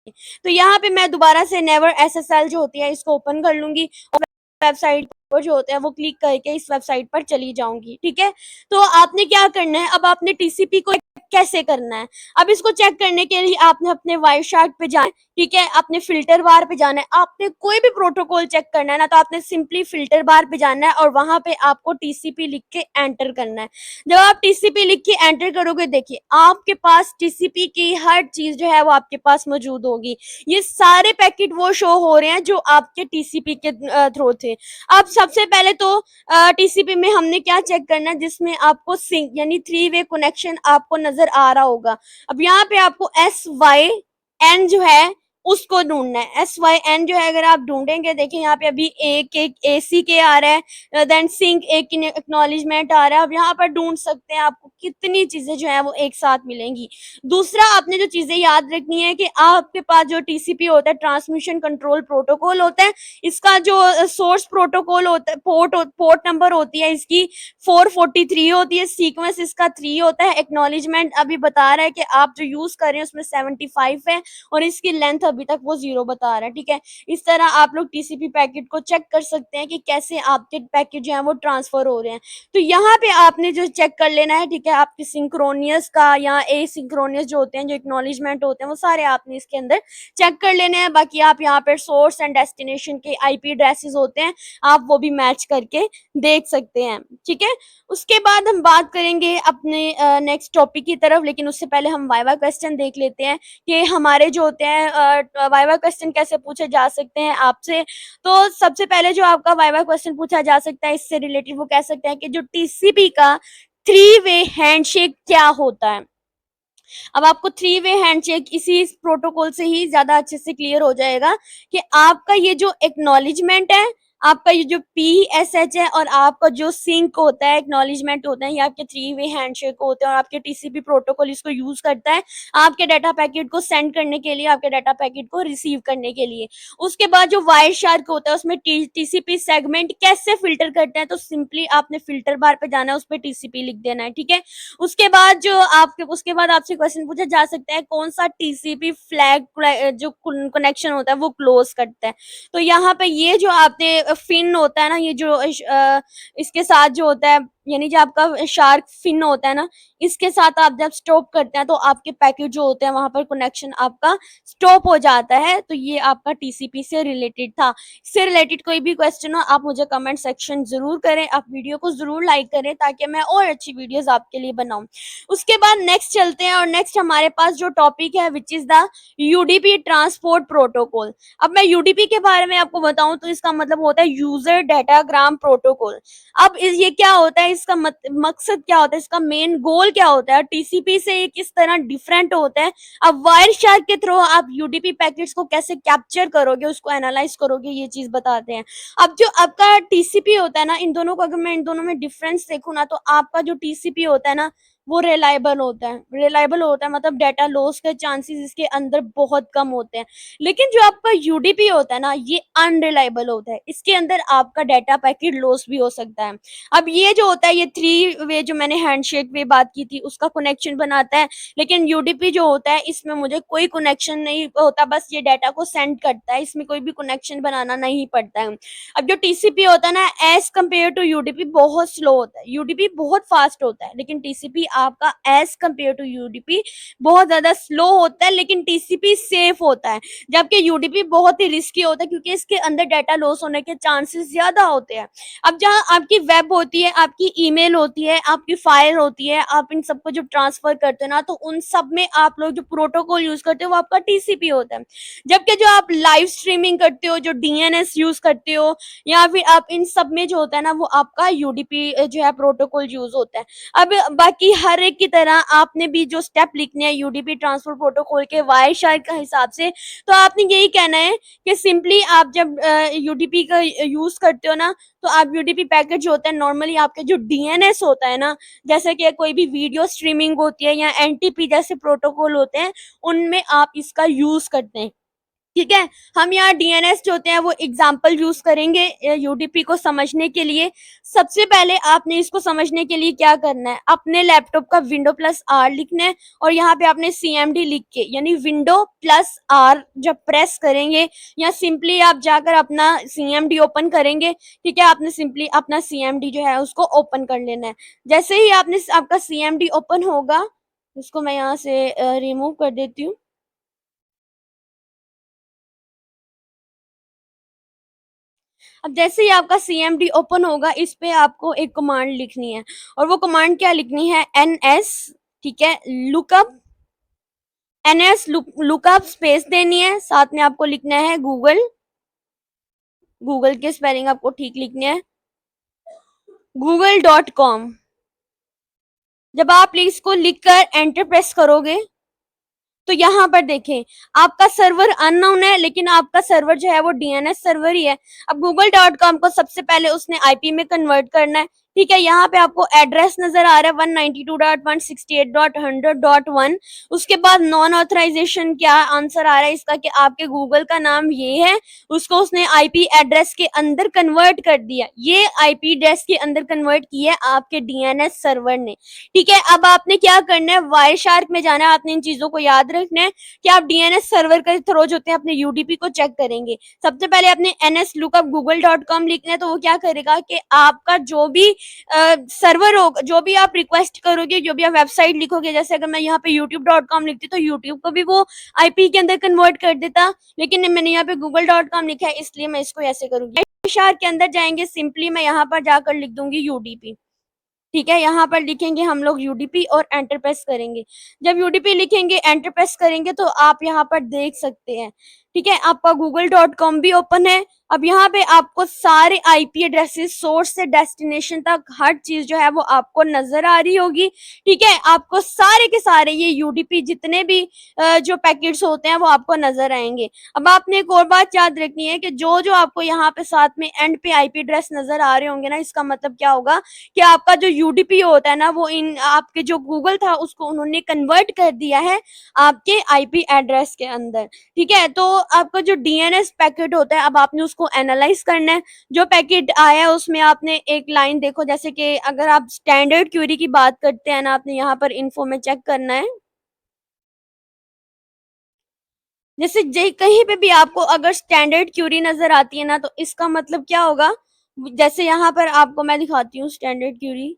तो यहाँ पे मैं दोबारा से नेवर एसएसएल जो होती है इसको ओपन कर लूंगी और वेबसाइट पर जो होता है वो क्लिक करके इस वेबसाइट पर चली जाऊंगी। ठीक है, तो आपने क्या करना है, अब आपने टीसीपी को कैसे करना है, अब इसको चेक करने के लिए आपने अपने वाईफाई पे जाना है। ठीक है, आपने फिल्टर बार पे जाना है, आपने कोई भी प्रोटोकॉल चेक करना है ना, तो आपने सिंपली फिल्टर बार पे जाना है और वहां पे आपको टीसीपी लिख के एंटर करना है। जब आप टीसीपी लिख के एंटर करोगे, देखिए आपके पास टीसीपी की हर चीज जो है वो आपके पास मौजूद होगी। ये सारे पैकेट वो शो हो रहे हैं जो आपके टीसीपी के थ्रू थे। अब सबसे पहले तो टीसीपी में हमने क्या चेक करना है, जिसमें आपको सिंक यानी 3 वे कनेक्शन आपको नजर आ रहा होगा। अब यहाँ पे आपको SYN जो है उसको ढूंढना है। SYN जो है अगर आप ढूंढेंगे, देखिए यहाँ पे अभी एक एक AC के आ रहा है, देन सिंक एक एक्नॉलेजमेंट आ रहा है। अब यहाँ पर ढूंढ सकते हैं, आपको कितनी चीजें जो है वो एक साथ मिलेंगी। दूसरा आपने जो चीजें याद रखनी है कि आपके पास जो टीसीपी होता है, ट्रांसमिशन कंट्रोल प्रोटोकॉल होता है, इसका जो सोर्स प्रोटोकॉल होता है, पोर्ट नंबर होती है इसकी 443 होती है, सीक्वेंस इसका 3 होता है, एक्नॉलेजमेंट अभी बता रहा है कि आप जो यूज कर रहे हैं उसमें 75 है और इसकी लेंथ अभी तक वो 0 बता रहा है। ठीक है, इस तरह आप लोग टीसीपी पैकेट को चेक कर सकते हैं कि कैसे आपके पैकेट जो है वो ट्रांसफर हो रहे हैं। तो यहाँ पे आपने जो चेक कर लेना है, ठीक है, आपके सिंक्रोनियस का या एसिंक्रोनियस जो होते हैं, जो एक्नॉलेजमेंट होते हैं, वो सारे आपने इसके अंदर चेक कर लेने हैं। बाकी आप यहाँ पर सोर्स एंड डेस्टिनेशन के आईपी एड्रेसेस होते हैं, आप वो भी मैच करके देख सकते हैं। ठीक है, उसके बाद हम बात करेंगे अपने नेक्स्ट टॉपिक की तरफ, लेकिन उससे पहले हम वाइवा क्वेश्चन देख लेते हैं कि हमारे जो होते हैं वाइवा क्वेश्चन कैसे पूछे जा सकते हैं आपसे। तो सबसे पहले जो आपका वाइवा क्वेश्चन पूछा जा सकता है, इससे रिलेटेड वो कह सकते हैं कि जो टीसीपी का 3 वे हैंडशेक क्या होता है। अब आपको 3 वे हैंडशेक इसी प्रोटोकॉल से ही ज्यादा अच्छे से क्लियर हो जाएगा कि आपका ये जो एक्नॉलेजमेंट है, आपका ये जो PSH है और आपका जो सिंक होता है, एक्नॉलेजमेंट होता है, ये आपके 3 वे हैंडशेक होते हैं और आपके टीसीपी प्रोटोकॉल इसको यूज करता है आपके डाटा पैकेट को सेंड करने के लिए, आपके डाटा पैकेट को रिसीव करने के लिए। उसके बाद जो वायर शार्क होता है उसमें टीसीपी सेगमेंट कैसे फिल्टर करते हैं, तो सिंपली आपने फिल्टर बार पे जाना है, उस पर टीसीपी लिख देना है। ठीक है, उसके बाद आपसे क्वेश्चन पूछा जा सकता है कौन सा टीसीपी फ्लैग जो कनेक्शन होता है वो क्लोज करता है। तो यहाँ पे ये जो आपने फिन होता है ना, ये जो इसके साथ जो होता है, यानी जो आपका शार्क फिन होता है ना, इसके साथ आप जब स्टॉप करते हैं तो आपके पैकेट जो होते हैं वहां पर कनेक्शन आपका स्टॉप हो जाता है। तो ये आपका टीसीपी से रिलेटेड था। इससे रिलेटेड कोई भी क्वेश्चन हो आप मुझे कमेंट सेक्शन जरूर करें, आप वीडियो को जरूर लाइक करें ताकि मैं और अच्छी वीडियोस आपके लिए बनाऊं। उसके बाद नेक्स्ट चलते हैं और नेक्स्ट हमारे पास जो टॉपिक है which is the UDP transport protocol. अब मैं यूडीपी के बारे में आपको बताऊं तो इसका मतलब होता है यूजर डाटाग्राम प्रोटोकॉल। अब ये क्या होता है, इसका मकसद क्या होता है, इसका मेन गोल क्या होता है, टीसीपी से ये किस तरह डिफरेंट होता है। अब वायर शार्क के थ्रू आप यूडीपी पैकेट्स को कैसे कैप्चर करोगे, उसको एनालाइज करोगे, ये चीज बताते हैं। अब जो आपका टीसीपी होता है ना, इन दोनों को अगर मैं इन दोनों में डिफरेंस देखूं ना, तो आपका जो टीसीपी होता है ना वो रिलायबल होता है। रिलायबल होता है मतलब डाटा लॉस के चांसेस इसके अंदर बहुत कम होते हैं। लेकिन जो आपका यूडीपी होता है ना, ये अनरिलायबल होता है, इसके अंदर आपका डाटा पैकेट लॉस भी हो सकता है। अब ये जो होता है, ये 3 वे जो मैंने हैंडशेक पे बात की थी उसका कनेक्शन बनाता है, लेकिन यूडीपी जो होता है इसमें मुझे कोई कनेक्शन नहीं होता, बस ये डाटा को सेंड करता है, इसमें कोई भी कनेक्शन बनाना नहीं पड़ता है। अब जो टीसीपी होता है ना, एज कम्पेयर टू यूडीपी बहुत स्लो होता है। यूडीपी बहुत फास्ट होता है लेकिन टीसीपी आपका एज कम्पेयर टू यूडीपी बहुत ज्यादा स्लो होता है, लेकिन टीसीपी सेफ होता है। जबकि यूडीपी बहुत ही रिस्की होता है क्योंकि इसके अंदर डाटा लॉस होने के चांसेस ज्यादा होते हैं। अब जहाँ आपकी वेब होती है, आपकी ईमेल होती है, आपकी फाइल होती है, आप इन सबको जब ट्रांसफर करते हो ना, तो उन सब में आप लोग जो प्रोटोकॉल यूज करते हो वो आपका टीसीपी होता है। जबकि जो आप लाइव स्ट्रीमिंग करते हो, जो डीएनएस यूज करते हो, या फिर आप इन सब में जो होता है ना वो आपका यूडीपी जो है प्रोटोकॉल यूज होता है। अब बाकी हर एक की तरह आपने भी जो स्टेप लिखने हैं यूडीपी ट्रांसपोर्ट प्रोटोकॉल के वायर शायर का हिसाब से, तो आपने यही कहना है कि सिंपली आप जब यूडीपी का यूज करते हो ना, तो आप यूडीपी पैकेट जो होता है नॉर्मली आपके जो डीएनएस होता है ना, जैसे कि कोई भी वीडियो स्ट्रीमिंग होती है या एनटीपी जैसे प्रोटोकॉल होते हैं, उनमें आप इसका यूज करते हैं। ठीक है, हम यहाँ डीएनएस जो होते हैं वो एग्जाम्पल यूज करेंगे यूडीपी को समझने के लिए। सबसे पहले आपने इसको समझने के लिए क्या करना है, अपने लैपटॉप का विंडो प्लस आर लिखना है और यहाँ पे आपने सीएमडी लिख के, यानी विंडो प्लस आर जब प्रेस करेंगे या सिंपली आप जाकर अपना सीएमडी ओपन करेंगे, ठीक है, आपने सिंपली अपना सीएमडी जो है उसको ओपन कर लेना है। जैसे ही आपने आपका सीएमडी ओपन होगा, उसको मैं यहाँ से रिमूव कर देती हूँ। अब जैसे ही आपका सीएमडी ओपन होगा, इस पे आपको एक कमांड लिखनी है और वो कमांड क्या लिखनी है, एनएस, ठीक है, लुकअप, एनएस लुकअप स्पेस देनी है, साथ में आपको लिखना है गूगल, गूगल के स्पेलिंग आपको ठीक लिखनी है, google.com। जब आप इसको लिखकर एंटर प्रेस करोगे तो यहाँ पर देखें आपका सर्वर अननोन है, लेकिन आपका सर्वर जो है वो डीएनएस सर्वर ही है। अब google.com को सबसे पहले उसने आईपी में कन्वर्ट करना है। ठीक है, यहाँ पे आपको एड्रेस नजर आ रहा है 192.168.100.1। उसके बाद नॉन ऑथराइजेशन क्या आंसर आ रहा है इसका कि आपके गूगल का नाम ये है, उसको उसने आईपी एड्रेस के अंदर कन्वर्ट कर दिया। ये आईपी एड्रेस के अंदर कन्वर्ट किया है आपके डीएनएस सर्वर ने। ठीक है, अब आपने क्या करना है, वायर शार्क में जाना है। आपने इन चीजों को याद रखना है कि आप डीएनएस सर्वर के थ्रू जो होते हैं अपने यूडीपी को चेक करेंगे। सबसे पहले अपने एनएस लुकअप google.com लिखना है, तो वो क्या करेगा कि आपका जो भी सर्वर होगा, जो भी आप रिक्वेस्ट करोगे, जो भी आप वेबसाइट लिखोगे, जैसे अगर मैं यहाँ पे youtube.com लिखती तो यूट्यूब को भी वो आईपी के अंदर कन्वर्ट कर देता, लेकिन मैंने यहाँ पे google.com लिखा है इसलिए मैं इसको ऐसे करूंगी। शार के अंदर जाएंगे, सिंपली मैं यहाँ पर जाकर लिख दूंगी यूडीपी। ठीक है, यहाँ पर लिखेंगे हम लोग यूडीपी और एंटर प्रेस करेंगे। जब यूडीपी लिखेंगे, एंटर प्रेस करेंगे, तो आप यहाँ पर देख सकते हैं, ठीक है, आपका google.com भी ओपन है। अब यहाँ पे आपको सारे आईपी एड्रेसेस सोर्स से डेस्टिनेशन तक हर चीज जो है वो आपको नजर आ रही होगी। ठीक है, आपको सारे के सारे ये यूडीपी जितने भी जो पैकेट्स होते हैं वो आपको नजर आएंगे। अब आपने एक और बात याद रखनी है कि जो जो आपको यहाँ पे साथ में एंड पे आईपी एड्रेस नजर आ रहे होंगे ना, इसका मतलब क्या होगा कि आपका जो यूडीपी होता है ना, वो इन आपके जो गूगल था उसको उन्होंने कन्वर्ट कर दिया है आपके आईपी एड्रेस के अंदर। ठीक है, तो आपका जो डीएनएस पैकेट होता है, अब आपने उसको एनालाइज करना है। जो पैकेट आया है उसमें आपने एक लाइन देखो, जैसे कि अगर आप स्टैंडर्ड क्यूरी की बात करते हैं ना, आपने यहाँ पर इन्फो में चेक करना है। जैसे कहीं पे भी आपको अगर स्टैंडर्ड क्यूरी नजर आती है ना, तो इसका मतलब क्या होगा, जैसे यहाँ पर आपको मैं दिखाती हूँ स्टैंडर्ड क्यूरी।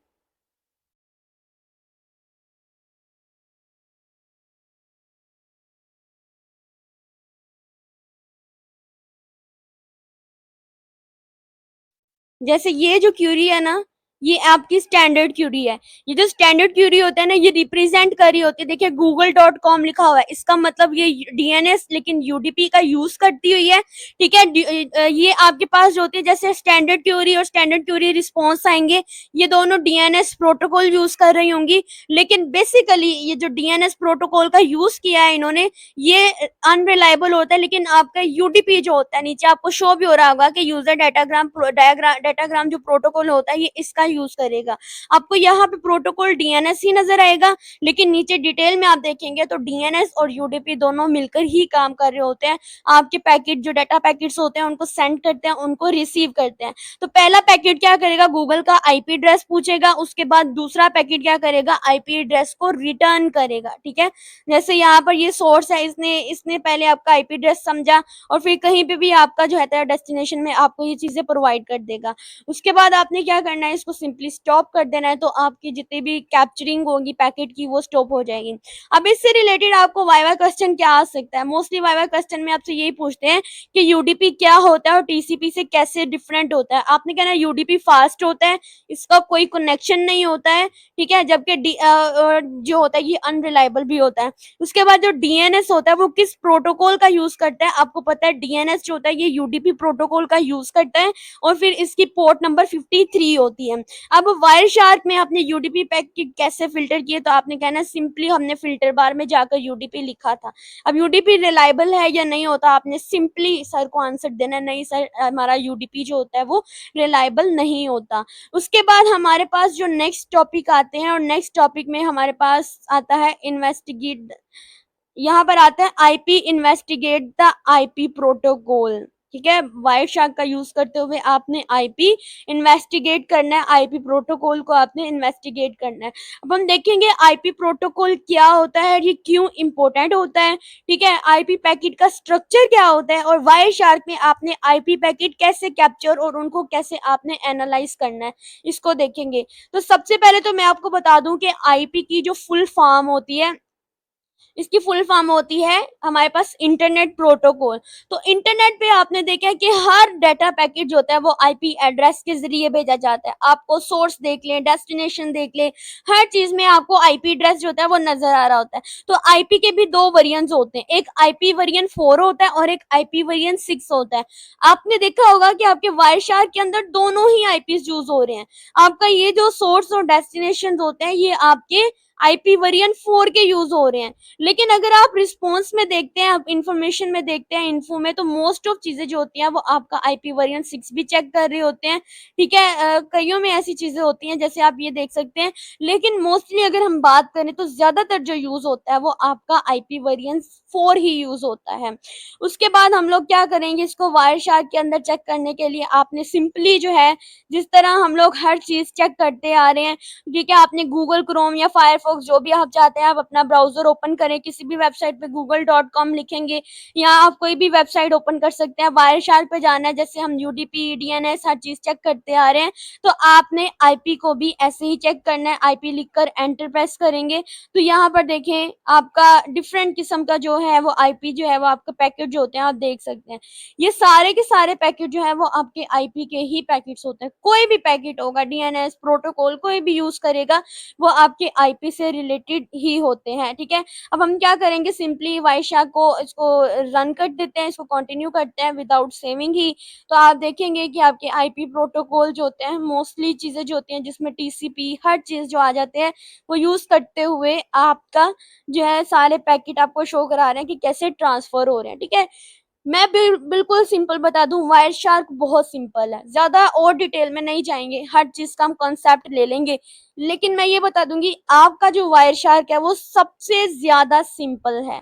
जैसे ये जो क्यूरी है ना, ये आपकी स्टैंडर्ड क्यूरी है। ये जो स्टैंडर्ड क्यूरी होता है ना, ये रिप्रेजेंट करी होती है, देखिए google.com लिखा हुआ है, इसका मतलब ये डीएनएस लेकिन यूडीपी का यूज करती हुई है। ठीक है, ये आपके पास जो होती है, जैसे स्टैंडर्ड क्यूरी और स्टैंडर्ड क्यूरी रिस्पॉन्स आएंगे, ये दोनों डीएनएस प्रोटोकॉल यूज कर रही होंगी, लेकिन बेसिकली ये जो डीएनएस प्रोटोकॉल का यूज किया है इन्होंने, ये अनरिलायबल होता है। लेकिन आपका यूडीपी जो होता है, नीचे आपको शो भी हो रहा होगा कि यूजर डाटाग्राम जो प्रोटोकॉल होता है, ये इसका यूज करेगा। आपको यहाँ पे प्रोटोकॉल डीएनएस ही नजर आएगा, लेकिन नीचे डिटेल में आप देखेंगे तो डीएनएस और यूडीपी दोनों मिलकर ही काम कर रहे होते हैं। आपके पैकेट जो डाटा पैकेट्स होते हैं उनको सेंड करते हैं, उनको रिसीव करते हैं। तो पहला पैकेट क्या करेगा, गूगल का आईपी एड्रेस पूछेगा, उसके बाद दूसरा पैकेट क्या करेगा, आईपी एड्रेस को रिटर्न करेगा। ठीक है, जैसे यहाँ पर ये सोर्स है, इसने इसने पहले आपका आईपी एड्रेस समझा और फिर कहीं पे भी आपका जो है डेस्टिनेशन में आपको ये चीजें प्रोवाइड कर देगा। उसके बाद आपने क्या करना है, इसको सिंपली स्टॉप कर देना है, तो आपकी जितनी भी कैप्चरिंग होगी पैकेट की वो स्टॉप हो जाएगी। अब इससे रिलेटेड आपको वाइवा क्वेश्चन क्या आ सकता है, मोस्टली वाइवा क्वेश्चन में आपसे यही पूछते हैं कि यूडीपी क्या होता है और टीसीपी से कैसे डिफरेंट होता है। आपने कहना है यूडीपी फास्ट होता है, इसका कोई कनेक्शन नहीं होता है। ठीक है, जबकि जो होता है ये अनरिलायबल भी होता है। उसके बाद जो डीएनएस होता है वो किस प्रोटोकॉल का यूज करता है, आपको पता है डीएनएस जो होता है ये यूडीपी प्रोटोकॉल का यूज करता है और फिर इसकी पोर्ट नंबर 53 होती है। अब वायर शार्क में आपने यूडीपी पैकेट कैसे फिल्टर किए, तो आपने कहना सिंपली हमने फिल्टर बार में जाकर यूडीपी लिखा था। अब यूडीपी रिलायबल है या नहीं होता, आपने सिंपली सर को आंसर देना, नहीं सर हमारा यूडीपी जो होता है वो रिलायबल नहीं होता। उसके बाद हमारे पास जो नेक्स्ट टॉपिक आते हैं, और नेक्स्ट टॉपिक में हमारे पास आता है इन्वेस्टिगेट, यहाँ पर आता है IP investigate the IP protocol. ठीक है, वायर शार्क का यूज करते हुए आपने आईपी इन्वेस्टिगेट करना है, आईपी प्रोटोकॉल को आपने इन्वेस्टिगेट करना है। अब हम देखेंगे आईपी प्रोटोकॉल क्या होता है, ये क्यों इंपॉर्टेंट होता है। ठीक है, आईपी पैकेट का स्ट्रक्चर क्या होता है, और वायर शार्क में आपने आईपी पैकेट कैसे कैप्चर और उनको कैसे आपने एनालाइज करना है, इसको देखेंगे। तो सबसे पहले तो मैं आपको बता दूं कि आईपी की जो फुल फॉर्म होती है, इसकी फुल फॉर्म होती है हमारे पास इंटरनेट प्रोटोकॉल। तो इंटरनेट पे आपने देखा है कि हर डाटा पैकेट जो होता है वो आईपी एड्रेस के जरिए भेजा जाता है। आपको सोर्स देख लें, डेस्टिनेशन देख लें, हर चीज में आपको आईपी एड्रेस जो होता है वो नजर आ रहा होता है। तो आईपी के भी दो वेरिएंट्स होते हैं, एक आईपी वेरिएंट 4 होता है और एक आईपी वेरिएंट 6 होता है। आपने देखा होगा कि आपके वायर शार्क के अंदर दोनों ही आईपी यूज हो रहे हैं। आपका ये जो सोर्स और डेस्टिनेशन होते हैं ये आपके आईपी वेरिएंट 4 के यूज हो रहे हैं। लेकिन अगर आप रिस्पॉन्स में देखते हैं, आप इंफॉर्मेशन में देखते हैं, इन्फो में, तो मोस्ट ऑफ चीजें जो होती हैं वो आपका आईपी वेरिएंट 6 भी चेक कर रहे होते हैं। ठीक है, कईयों में ऐसी चीजें होती हैं जैसे आप ये देख सकते हैं, लेकिन मोस्टली अगर हम बात करें तो ज्यादातर जो यूज होता है वो आपका आईपी वेरिएंट 4 ही यूज होता है। उसके बाद हम लोग क्या करेंगे, इसको वायर शार्क के अंदर चेक करने के लिए आपने सिंपली जो है, जिस तरह हम लोग हर चीज चेक करते आ रहे हैं, ठीक है, आपने गूगल क्रोम या फायरफॉक्स जो भी आप चाहते हैं, आप अपना ब्राउजर ओपन करें, किसी भी वेबसाइट पे google.com लिखेंगे या आप कोई भी वेबसाइट ओपन कर सकते हैं। वायर शार्क पे जाना है, जैसे हम यूडीपी, डीएनएस हर चीज चेक करते आ रहे हैं, तो आपने आईपी को भी ऐसे ही चेक करना है। आईपी लिखकर एंटर प्रेस करेंगे तो यहाँ पर देखें आपका डिफरेंट किस्म का जो है वो आईपी जो है वो आपका पैकेट जो होते हैं आप देख सकते हैं। ये सारे के सारे पैकेट जो है वो आपके आईपी के ही पैकेट्स होते हैं। कोई भी पैकेट होगा, डीएनएस प्रोटोकॉल कोई भी यूज करेगा, वो आपके आईपी से रिलेटेड ही होते हैं। ठीक है, अब हम क्या करेंगे, सिंपली वायर शार्क को इसको रन कर देते हैं, इसको कंटिन्यू करते हैं विदाउट सेविंग ही। तो आप देखेंगे कि आपके आईपी प्रोटोकॉल जो होते हैं, मोस्टली चीजें जो होती हैं जिसमें टीसीपी हर चीज जो आ जाते हैं, वो यूज करते हुए आपका जो है सारे पैकेट आपको शो करा रहे हैं कि कैसे ट्रांसफर हो रहे हैं। ठीक है, मैं बिल्कुल सिंपल बता दूं, वायर शार्क बहुत सिंपल है, ज्यादा और डिटेल में नहीं जाएंगे, हर चीज का हम कॉन्सेप्ट ले लेंगे। लेकिन मैं ये बता दूंगी आपका जो वायर शार्क है वो सबसे ज्यादा सिंपल है।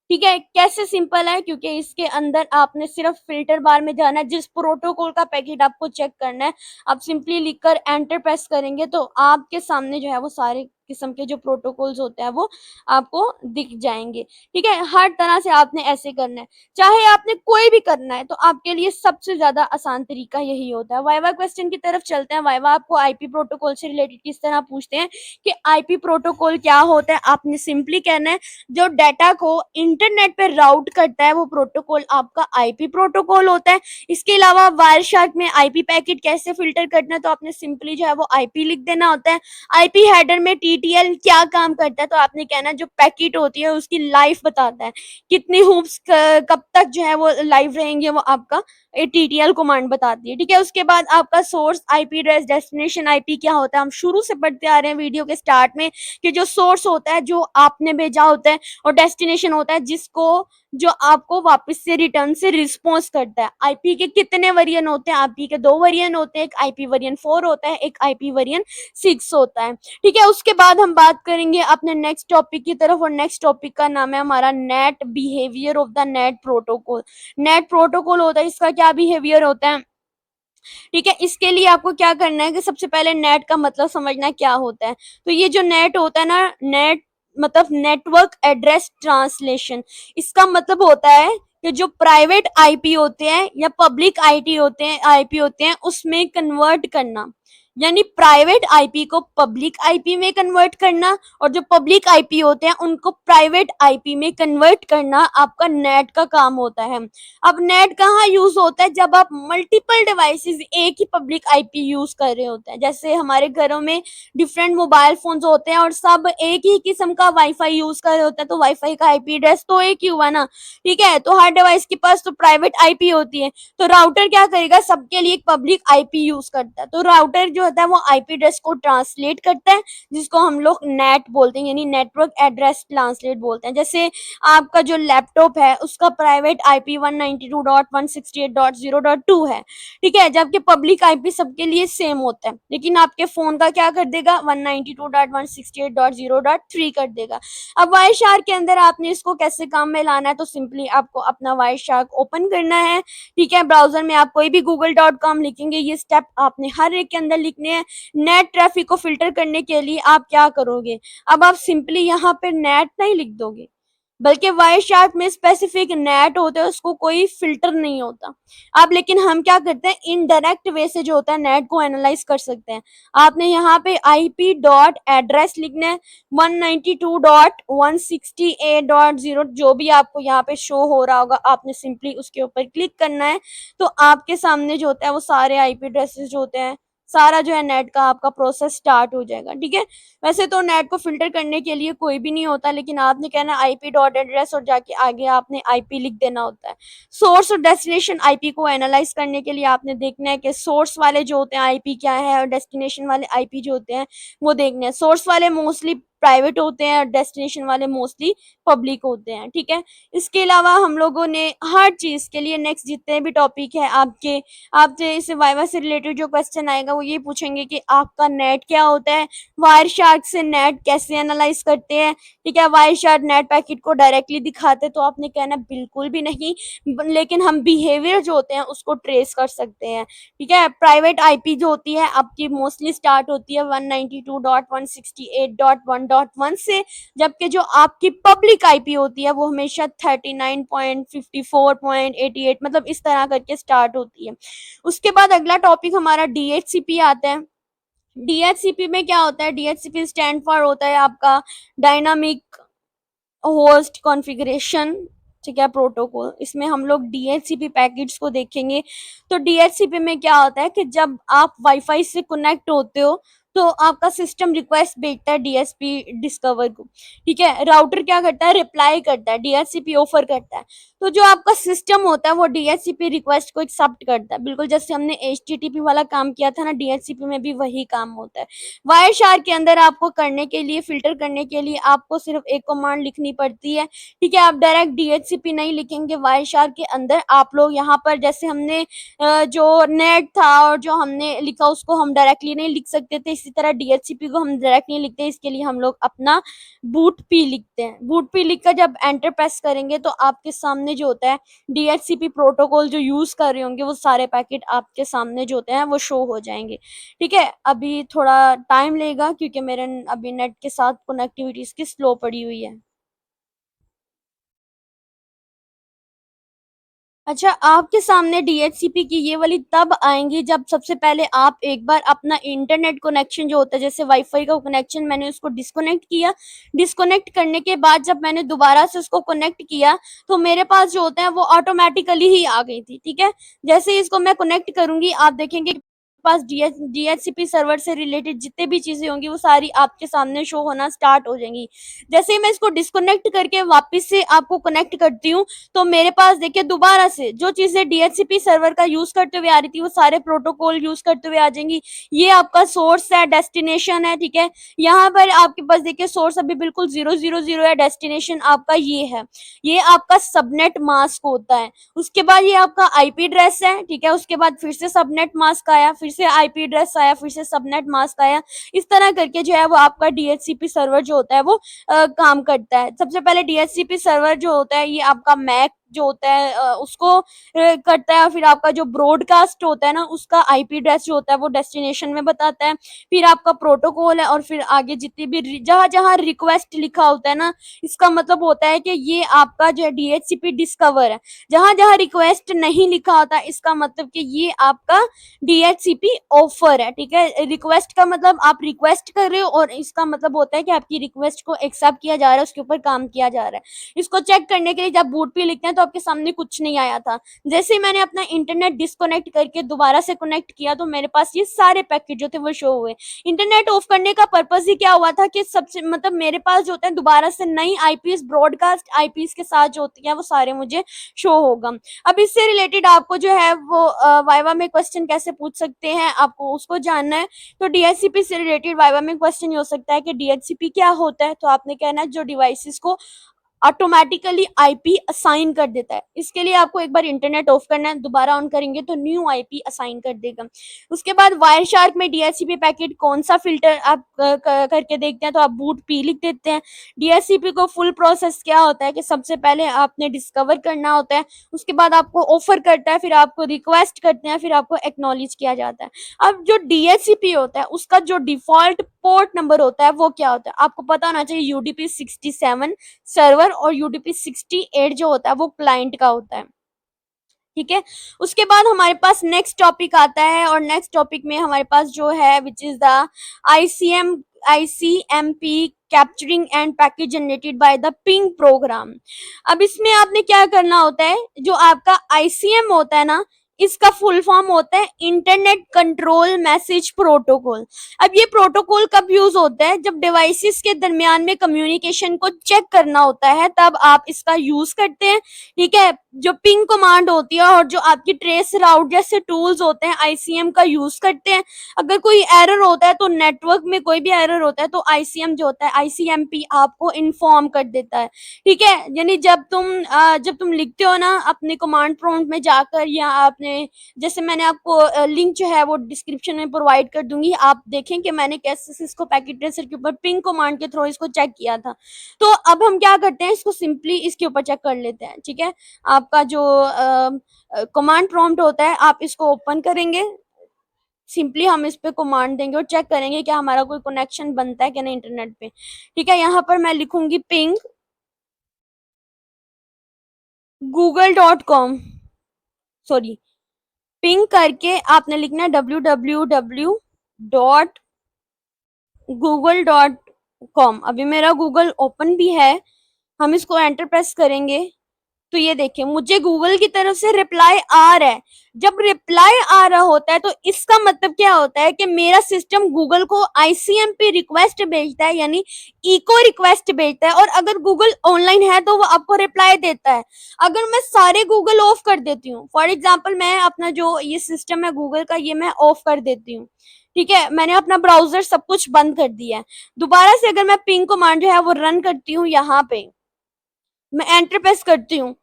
ठीक है, कैसे सिंपल है, क्योंकि इसके अंदर आपने सिर्फ फिल्टर बार में जाना है, जिस प्रोटोकॉल का पैकेट आपको चेक करना है आप सिंपली लिखकर एंटर प्रेस करेंगे तो आपके सामने जो है वो सारे किस्म के जो प्रोटोकॉल्स होते हैं वो आपको दिख जाएंगे। ठीक है, हर तरह से आपने ऐसे करना है, चाहे आपने कोई भी करना है तो आपके लिए सबसे ज्यादा आसान तरीका यही होता है। वाइवा क्वेश्चन की तरफ चलते हैं। वाइवा आपको आईपी प्रोटोकॉल से रिलेटेड किस तरह पूछते हैं कि आईपी प्रोटोकॉल क्या होता है, आपने सिंपली कहना है जो डाटा को इंटरनेट पे राउट करता है वो प्रोटोकॉल आपका आईपी प्रोटोकॉल होता है। इसके अलावा वायर शार्क में आईपी पैकेट कैसे फिल्टर करना है, तो आपने सिंपली जो है वो आईपी लिख देना होता है। आईपी हेडर में टीटीएल क्या काम करता है, तो आपने कहना है जो पैकेट होती है उसकी लाइफ बताता है, कितनी हुप्स कब तक जो है वो लाइव रहेंगे, वो आपका टीटीएल कमांड बताती है। ठीक है, उसके बाद आपका source IP address, destination IP क्या होता है, हम शुरू से पढ़ते आ रहे हैं वीडियो के स्टार्ट में कि जो सोर्स होता है जो आपने भेजा होता है, और डेस्टिनेशन होता है जिसको जो आपको वापस से रिटर्न से रिस्पॉन्स करता है। आईपी के कितने वेरिएंट होते हैं, आईपी के दो वेरिएंट होते हैं, एक आईपी वेरिएंट 4 होता है, एक आईपी वेरिएंट 6 होता है। ठीक है, उसके बाद हम बात करेंगे अपने नेक्स्ट टॉपिक की तरफ, और नेक्स्ट टॉपिक का नाम है हमारा net behaviour of the net protocol. Net protocol होता है, इसका क्या बिहेवियर होता है। ठीक है, इसके लिए आपको क्या करना है कि सबसे पहले नेट का मतलब समझना क्या होता है। तो ये जो नेट होता है ना, नेट मतलब नेटवर्क एड्रेस ट्रांसलेशन, इसका मतलब होता है कि जो प्राइवेट आईपी होते हैं या पब्लिक आईटी होते हैं, आईपी होते हैं, उसमें कन्वर्ट करना, यानी प्राइवेट आईपी को पब्लिक आईपी में कन्वर्ट करना, और जो पब्लिक आईपी होते हैं उनको प्राइवेट आईपी में कन्वर्ट करना आपका नेट का काम होता है। अब नेट कहाँ यूज होता है, जब आप मल्टीपल डिवाइसेस एक ही पब्लिक आईपी यूज कर रहे होते हैं। जैसे हमारे घरों में डिफरेंट मोबाइल फोन्स होते हैं और सब एक ही किस्म का वाईफाई यूज कर रहे होते हैं, तो वाईफाई का आईपी एड्रेस तो एक ही हुआ ना। ठीक है, तो हर डिवाइस के पास तो प्राइवेट आईपी होती है, तो राउटर क्या करेगा, सबके लिए एक पब्लिक आईपी यूज करता है। तो राउटर राउटर जो होता है वो आईपी एड्रेस को ट्रांसलेट करता है, जिसको हम लोग नेट बोलते हैं, यानी नेटवर्क एड्रेस ट्रांसलेट बोलते हैं। जैसे आपका जो लैपटॉप है उसका प्राइवेट आईपी 192.168.0.2 है, ठीक है, जबकि पब्लिक आईपी सबके लिए सेम होता है, लेकिन आपके फोन का क्या कर देगा 192.168.0.3 कर देगा। अब वाई शार्क के अंदर आपने इसको कैसे काम में लाना है, तो सिंपली आपको अपना वाई शार्क ओपन करना है, ठीक है। ब्राउजर में आप कोई भी google.com लिखेंगे, ये स्टेप आपने हर एक के अंदर लिखने हैं। नेट ट्रैफिक को फिल्टर करने के लिए आप क्या करोगे, अब आप सिंपली यहाँ पे नेट नहीं लिख दोगे, बल्कि वाई शार्क में स्पेसिफिक नेट होता है, उसको कोई फिल्टर नहीं होता। आप लेकिन हम क्या करते हैं, इनडायरेक्ट वे से जो होता है नेट को एनालाइज कर सकते हैं। आपने यहाँ पे आईपी डॉट एड्रेस लिखना है 192.168.0, जो भी आपको यहाँ पे शो हो रहा होगा, आपने सिंपली उसके ऊपर क्लिक करना है, तो आपके सामने जो होता है वो सारे आईपी एड्रेसेस जो होते हैं, सारा जो है नेट का आपका प्रोसेस स्टार्ट हो जाएगा, ठीक है। वैसे तो नेट को फिल्टर करने के लिए कोई भी नहीं होता, लेकिन आपने कहना आईपी डॉट एड्रेस और जाके आगे आपने आईपी लिख देना होता है। सोर्स और डेस्टिनेशन आईपी को एनालाइज करने के लिए आपने देखना है कि सोर्स वाले जो होते हैं आईपी क्या है, और डेस्टिनेशन वाले आईपी जो होते हैं वो देखने हैं। सोर्स वाले मोस्टली प्राइवेट होते हैं और डेस्टिनेशन वाले मोस्टली पब्लिक होते हैं, ठीक है। इसके अलावा हम लोगों ने हर चीज के लिए नेक्स्ट जितने भी टॉपिक है आपसे इस वाइवा से रिलेटेड जो क्वेश्चन आएगा वो ये पूछेंगे कि आपका नेट क्या होता है, वायर शार्क से नेट कैसे एनालाइज करते हैं, ठीक है। वायर शार्क नेट पैकेट को डायरेक्टली दिखाते, तो आपने कहना बिल्कुल भी नहीं, लेकिन हम बिहेवियर जो होते हैं उसको ट्रेस कर सकते हैं, ठीक है। प्राइवेट आईपी जो होती है आपकी मोस्टली स्टार्ट होती है 192.168.1.1 से, जबकि जो आपकी पब्लिक आईपी होती है वो हमेशा 39.54.88 मतलब इस तरह करके स्टार्ट होती है। उसके बाद अगला टॉपिक हमारा डीएचसीपी आता है। डीएचसीपी में क्या होता है, डीएचसीपी स्टैंड फॉर होता है आपका डायनामिक होस्ट कॉन्फ़िगरेशन, ठीक है, प्रोटोकॉल। इसमें हम लोग डीएचसीपी पैकेट्स को देखेंगे। तो डीएचसीपी में क्या होता है कि जब आप वाईफाई से कनेक्ट होते हो तो आपका सिस्टम रिक्वेस्ट भेजता है डीएसपी डिस्कवर को, ठीक है। राउटर क्या करता है, रिप्लाई करता है, डीएचसीपी ऑफर करता है। तो जो आपका सिस्टम होता है वो डीएचसीपी रिक्वेस्ट को एक्सेप्ट करता है, बिल्कुल जैसे हमने एचटीटीपी वाला काम किया था ना, डीएचसीपी में भी वही काम होता है। वायर शार्क के अंदर आपको करने के लिए, फिल्टर करने के लिए आपको सिर्फ एक कमांड लिखनी पड़ती है, ठीक है। आप डायरेक्ट डीएचसीपी नहीं लिखेंगे वायर शार्क के अंदर, आप लोग यहाँ पर जैसे हमने जो नेट था और जो हमने लिखा उसको हम डायरेक्टली नहीं लिख सकते थे, इसी तरह डीएचसीपी को हम डायरेक्ट नहीं लिखते, इसके लिए हम लोग अपना बूट पी लिखते हैं। बूट पी लिखकर जब एंटर प्रेस करेंगे तो आपके सामने जो होता है डीएचसीपी प्रोटोकॉल जो यूज कर रहे होंगे वो सारे पैकेट आपके सामने जो होते हैं वो शो हो जाएंगे, ठीक है। अभी थोड़ा टाइम लेगा क्योंकि मेरे अभी नेट के साथ कनेक्टिविटी इसकी स्लो पड़ी हुई है। अच्छा, आपके सामने डीएचसीपी की ये वाली तब आएंगी जब सबसे पहले आप एक बार अपना इंटरनेट कनेक्शन जो होता है, जैसे वाईफाई का कनेक्शन मैंने उसको डिस्कनेक्ट किया, डिस्कनेक्ट करने के बाद जब मैंने दोबारा से उसको कनेक्ट किया तो मेरे पास जो होता है वो ऑटोमेटिकली ही आ गई थी, ठीक है। जैसे ही इसको मैं कनेक्ट करूंगी आप देखेंगे पास डीएचसीपी सर्वर से रिलेटेड जितने भी चीजें होंगी वो सारी आपके सामने शो होना स्टार्ट हो जाएंगी। जैसे ही मैं इसको डिस्कनेक्ट करके वापस से आपको कनेक्ट करती हूँ तो मेरे पास देखिए दोबारा से जो चीजें डीएचसीपी सर्वर का यूज करते हुए आ रही थी वो सारे प्रोटोकॉल यूज करते हुए आ जाएंगी। ये आपका सोर्स है, डेस्टिनेशन है, ठीक है। यहाँ पर आपके पास देखिए सोर्स अभी बिल्कुल 000 है, डेस्टिनेशन आपका ये है, ये आपका सबनेट मास्क होता है। उसके बाद ये आपका आईपी एड्रेस है, ठीक है। उसके बाद फिर से सबनेट मास्क आया, फिर से आईपी एड्रेस आया, फिर से सबनेट मास्क आया। इस तरह करके जो है वो आपका डीएचसीपी सर्वर जो होता है वो काम करता है। सबसे पहले डीएचसीपी सर्वर जो होता है ये आपका मैक जो होता है उसको करता है, और फिर आपका जो ब्रॉडकास्ट होता है ना उसका आईपी एड्रेस जो होता है वो डेस्टिनेशन में बताता है। फिर आपका प्रोटोकॉल है और फिर आगे जितनी भी जहां जहां रिक्वेस्ट लिखा होता है ना, इसका मतलब होता है कि ये आपका जो डीएचसीपी डिस्कवर है। जहां जहां रिक्वेस्ट नहीं लिखा होता इसका मतलब कि ये आपका डीएचसीपी ऑफर है, ठीक है। रिक्वेस्ट का मतलब आप रिक्वेस्ट कर रहे हो और इसका मतलब होता है कि आपकी रिक्वेस्ट को एक्सेप्ट किया जा रहा है, उसके ऊपर काम किया जा रहा है। इसको चेक करने के लिए जब बूट पे लिखते हैं तो तो आपके सामने कुछ नहीं आया था। जैसे ही मैंने अपना इंटरनेट डिस्कनेक्ट करके दोबारा से कनेक्ट किया तो मेरे पास ये सारे पैकेट जो थे वो शो हुए। इंटरनेट ऑफ करने का पर्पस ही क्या हुआ था कि सबसे मतलब मेरे पास जो होता है दोबारा से नई आईपीएस ब्रॉडकास्ट आईपीएस के साथ जो होती है वो सारे मुझे शो होगा। अब इससे रिलेटेड आपको जो है वो वाइवा में क्वेश्चन कैसे पूछ सकते हैं, आपको उसको जानना है। तो डीएचसीपी से रिलेटेड वाइवा में क्वेश्चन ये हो सकता है कि डीएचसीपी क्या होता है, तो आपने कहना है जो डिवाइसेस को ऑटोमेटिकली आईपी असाइन कर देता है। इसके लिए आपको एक बार इंटरनेट ऑफ करना है, दोबारा ऑन करेंगे तो न्यू आईपी असाइन कर देगा। उसके बाद वायर शार्क में डीएचसीपी पैकेट कौन सा फिल्टर आप करके देखते हैं, तो आप बूट पी लिख देते हैं। डीएचसीपी को फुल प्रोसेस क्या होता है कि सबसे पहले आपने डिस्कवर करना होता है, उसके बाद आपको ऑफर करता है, फिर आपको रिक्वेस्ट करते हैं, फिर आपको एक्नॉलेज किया जाता है। अब जो डीएचसीपी होता है उसका जो डिफॉल्ट पोर्ट नंबर होता है वो क्या होता है, आपको पता होना चाहिए। यूडीपी 67 सर्वर और यूडीपी 68 जो होता है वो क्लाइंट का होता है, ठीक है। उसके बाद हमारे पास नेक्स्ट टॉपिक आता है और नेक्स्ट टॉपिक में हमारे पास जो है which is the ICMP capturing and packet generated by the ping program. अब इसमें आपने क्या करना होता है, जो आपका आईसीएम होता है ना, इसका फुल फॉर्म होता है इंटरनेट कंट्रोल मैसेज प्रोटोकॉल। अब ये प्रोटोकॉल कब यूज होता है, जब डिवाइसेस के दरमियान में कम्युनिकेशन को चेक करना होता है तब आप इसका यूज करते हैं, ठीक है। जो पिंग कमांड होती है और जो आपकी ट्रेस राउट जैसे टूल्स होते हैं आईसीएम का यूज करते हैं। अगर कोई एरर होता है तो नेटवर्क में कोई भी एरर होता है तो आईसीएम जो होता है आईसीएमपी आपको इन्फॉर्म कर देता है, ठीक है। यानी जब तुम लिखते हो ना अपने कमांड प्रॉम्प्ट में जाकर, या आपने जैसे मैंने आपको लिंक जो है वो डिस्क्रिप्शन में प्रोवाइड कर दूंगी, आप देखें कि मैंने कैसे इसको पैकेट ट्रेसर के ऊपर पिंग कमांड के थ्रू इसको चेक किया था। तो अब हम क्या करते हैं, इसको सिंपली इसके ऊपर चेक कर लेते हैं, ठीक है। आपका जो कमांड प्रॉम्प्ट होता है आप इसको ओपन करेंगे, सिंपली हम इस पे कमांड देंगे और चेक करेंगे कि हमारा कोई कनेक्शन बनता है कि नहीं इंटरनेट पे, ठीक है। यहाँ पर मैं लिखूंगी पिंग google.com, सॉरी पिंग करके आपने लिखना है www.google.com। अभी मेरा गूगल ओपन भी है, हम इसको एंटर प्रेस करेंगे तो ये देखिए मुझे गूगल की तरफ से रिप्लाई आ रहा है। जब रिप्लाई आ रहा होता है तो इसका मतलब क्या होता है कि मेरा सिस्टम गूगल को आईसीएम पे रिक्वेस्ट भेजता है, यानी इको रिक्वेस्ट भेजता है, और अगर गूगल ऑनलाइन है तो वो आपको रिप्लाई देता है। अगर मैं सारे गूगल ऑफ कर देती हूँ, फॉर एग्जाम्पल मैं अपना जो ये सिस्टम है गूगल का ये मैं ऑफ कर देती हूँ, ठीक है, मैंने अपना ब्राउजर सब कुछ बंद कर दिया है। दोबारा से अगर मैं पिंग कमांड जो है वो रन करती हूँ, यहाँ पे मैं एंटर प्रेस करती हूँ,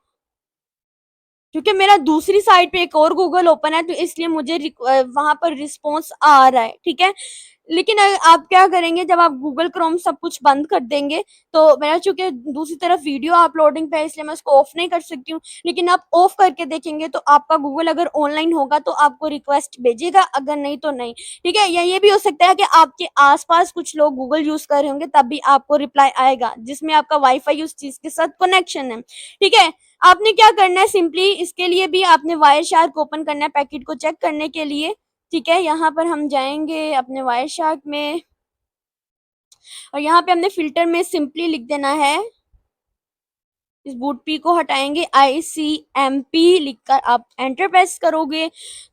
क्योंकि मेरा दूसरी साइड पे एक और गूगल ओपन है तो इसलिए मुझे वहां पर रिस्पॉन्स आ रहा है, ठीक है। लेकिन आप क्या करेंगे, जब आप गूगल क्रोम सब कुछ बंद कर देंगे, तो मेरा चूंकि दूसरी तरफ वीडियो अपलोडिंग पे है इसलिए मैं उसको ऑफ नहीं कर सकती हूँ, लेकिन आप ऑफ करके देखेंगे तो आपका गूगल अगर ऑनलाइन होगा तो आपको रिक्वेस्ट भेजेगा, अगर नहीं तो नहीं, ठीक है। या ये भी हो सकता है कि आपके आसपास कुछ लोग गूगल यूज कर रहे होंगे तब भी आपको रिप्लाई आएगा जिसमें आपका वाईफाई उस चीज के साथ कनेक्शन है, ठीक है। आपने क्या करना है, सिंपली इसके लिए भी आपने वायर शार्क ओपन करना है पैकेट को चेक करने के लिए, ठीक है। यहाँ पर हम जाएंगे अपने वायर शार्क में और यहाँ पे हमने फिल्टर में सिंपली लिख देना है, इस बूट पी को हटाएंगे, ICMP लिखकर आप एंटर प्रेस करोगे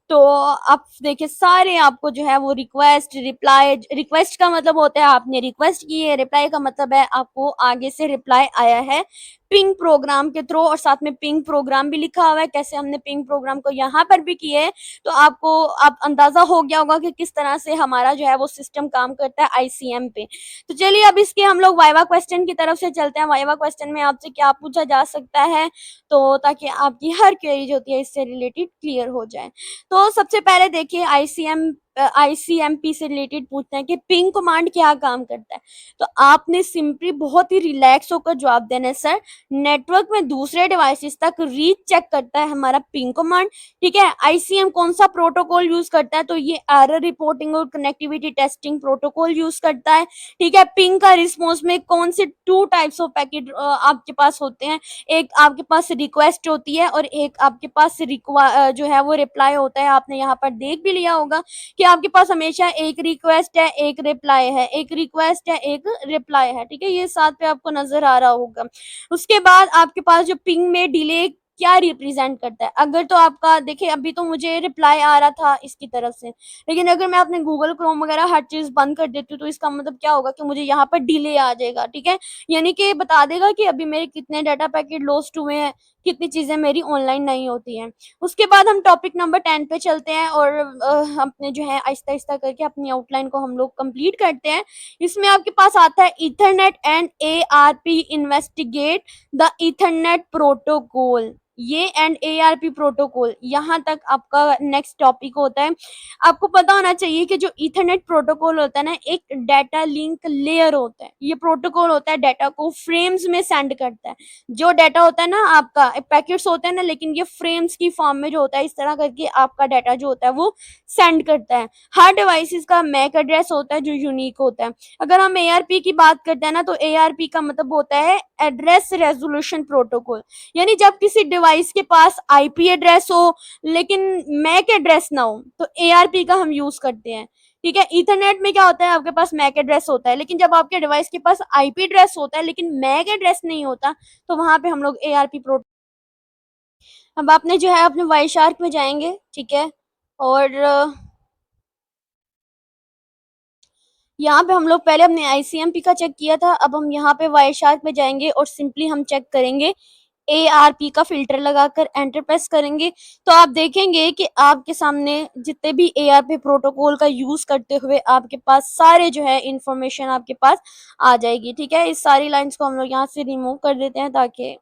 तो आप देखिए सारे आपको जो है वो रिक्वेस्ट रिप्लाई, रिक्वेस्ट का मतलब होता है आपने रिक्वेस्ट की है, रिप्लाई का मतलब है आपको आगे से रिप्लाई आया है पिंग प्रोग्राम के थ्रू, और साथ में पिंग प्रोग्राम भी लिखा हुआ है कैसे हमने पिंग प्रोग्राम को यहाँ पर भी किया है। तो आप अंदाजा हो गया होगा कि किस तरह से हमारा जो है वो सिस्टम काम करता है आईसीएम पे। तो चलिए अब इसके हम लोग वाइवा क्वेश्चन की तरफ से चलते हैं। वाइवा क्वेश्चन में आपसे क्या पूछा जा सकता है, तो ताकि आपकी हर क्वेरी जो होती है इससे रिलेटेड क्लियर हो जाए। तो सबसे पहले देखिए आईसीएमपी से रिलेटेड पूछते हैं कि पिंग कमांड क्या काम करता है। तो आपने सिंपली बहुत ही रिलैक्स होकर जवाब देना है, सर नेटवर्क में दूसरे डिवाइसेस तक रीच चेक करता है हमारा पिंग कमांड, ठीक है। आईसीएम कौन सा प्रोटोकॉल यूज करता है, तो ये एरर रिपोर्टिंग और कनेक्टिविटी टेस्टिंग प्रोटोकॉल यूज करता है, ठीक है। पिंग का रिस्पॉन्स में कौन से 2 टाइप्स ऑफ पैकेट आपके पास होते हैं, एक आपके पास रिक्वेस्ट होती है और एक आपके पास जो है वो रिप्लाई होता है। आपने यहाँ पर देख भी लिया होगा कि आपके पास हमेशा एक रिक्वेस्ट है एक रिप्लाई है, एक रिक्वेस्ट है एक रिप्लाई है, ठीक है, ये साथ पे आपको नजर आ रहा होगा। उसके बाद आपके पास जो पिंग में डिले क्या रिप्रेजेंट करता है। अगर तो आपका देखिए, अभी तो मुझे रिप्लाई आ रहा था इसकी तरफ से, लेकिन अगर मैं अपने गूगल क्रोम वगैरह हर चीज़ बंद कर देती हूँ तो इसका मतलब क्या होगा कि मुझे यहाँ पर डिले आ जाएगा, ठीक है। यानी कि बता देगा कि अभी मेरे कितने डाटा पैकेट लॉस्ट हुए हैं, कितनी चीज़ें मेरी ऑनलाइन नहीं होती हैं। उसके बाद हम टॉपिक नंबर 10 पे चलते हैं और अपने जो है आहिस्ता-आहिस्ता करके अपनी आउटलाइन को हम लोग कंप्लीट करते हैं। इसमें आपके पास आता है Ethernet and ARP investigate the Ethernet protocol. ये एंड एआरपी प्रोटोकॉल, यहाँ तक आपका नेक्स्ट टॉपिक होता है। आपको पता होना चाहिए कि जो ईथरनेट प्रोटोकॉल होता है ना, एक डाटा लिंक लेयर होता है। ये प्रोटोकॉल होता है डाटा को फ्रेम्स में सेंड करता है। जो डाटा होता है ना आपका, पैकेट्स होते हैं ना, लेकिन ये फ्रेम्स की फॉर्म में जो होता है, इस तरह करके आपका डाटा जो होता है वो सेंड करता है। हर डिवाइसेस का मैक एड्रेस होता है जो यूनिक होता है। अगर हम एआरपी की बात करते हैं ना, तो एआरपी का मतलब होता है एड्रेस रेजोल्यूशन प्रोटोकॉल। यानी जब किसी डिवाइस के पास आईपी एड्रेस हो लेकिन मैक एड्रेस ना हो, तो एआरपी का हम यूज करते हैं, ठीक है। ईथरनेट में क्या होता है, आपके पास मैक एड्रेस होता है, लेकिन जब आपके डिवाइस के पास आईपी एड्रेस होता है लेकिन मैक एड्रेस नहीं होता, तो वहां पे हम लोग एआरपी प्रोटोकॉल। अब आपने जो है अपने वाई शार्क में जाएंगे, ठीक है, और यहाँ पे हम लोग पहले हमने आईसीएमपी का चेक किया था, अब हम यहाँ पे वाई शार्क में जाएंगे और सिंपली हम चेक करेंगे एआरपी का फिल्टर लगाकर एंटर प्रेस करेंगे, तो आप देखेंगे कि आपके सामने जितने भी एआरपी प्रोटोकॉल का यूज करते हुए आपके पास सारे जो है इंफॉर्मेशन आपके पास आ जाएगी, ठीक है। इस सारी लाइंस को हम लोग यहाँ से रिमूव कर देते हैं ताकि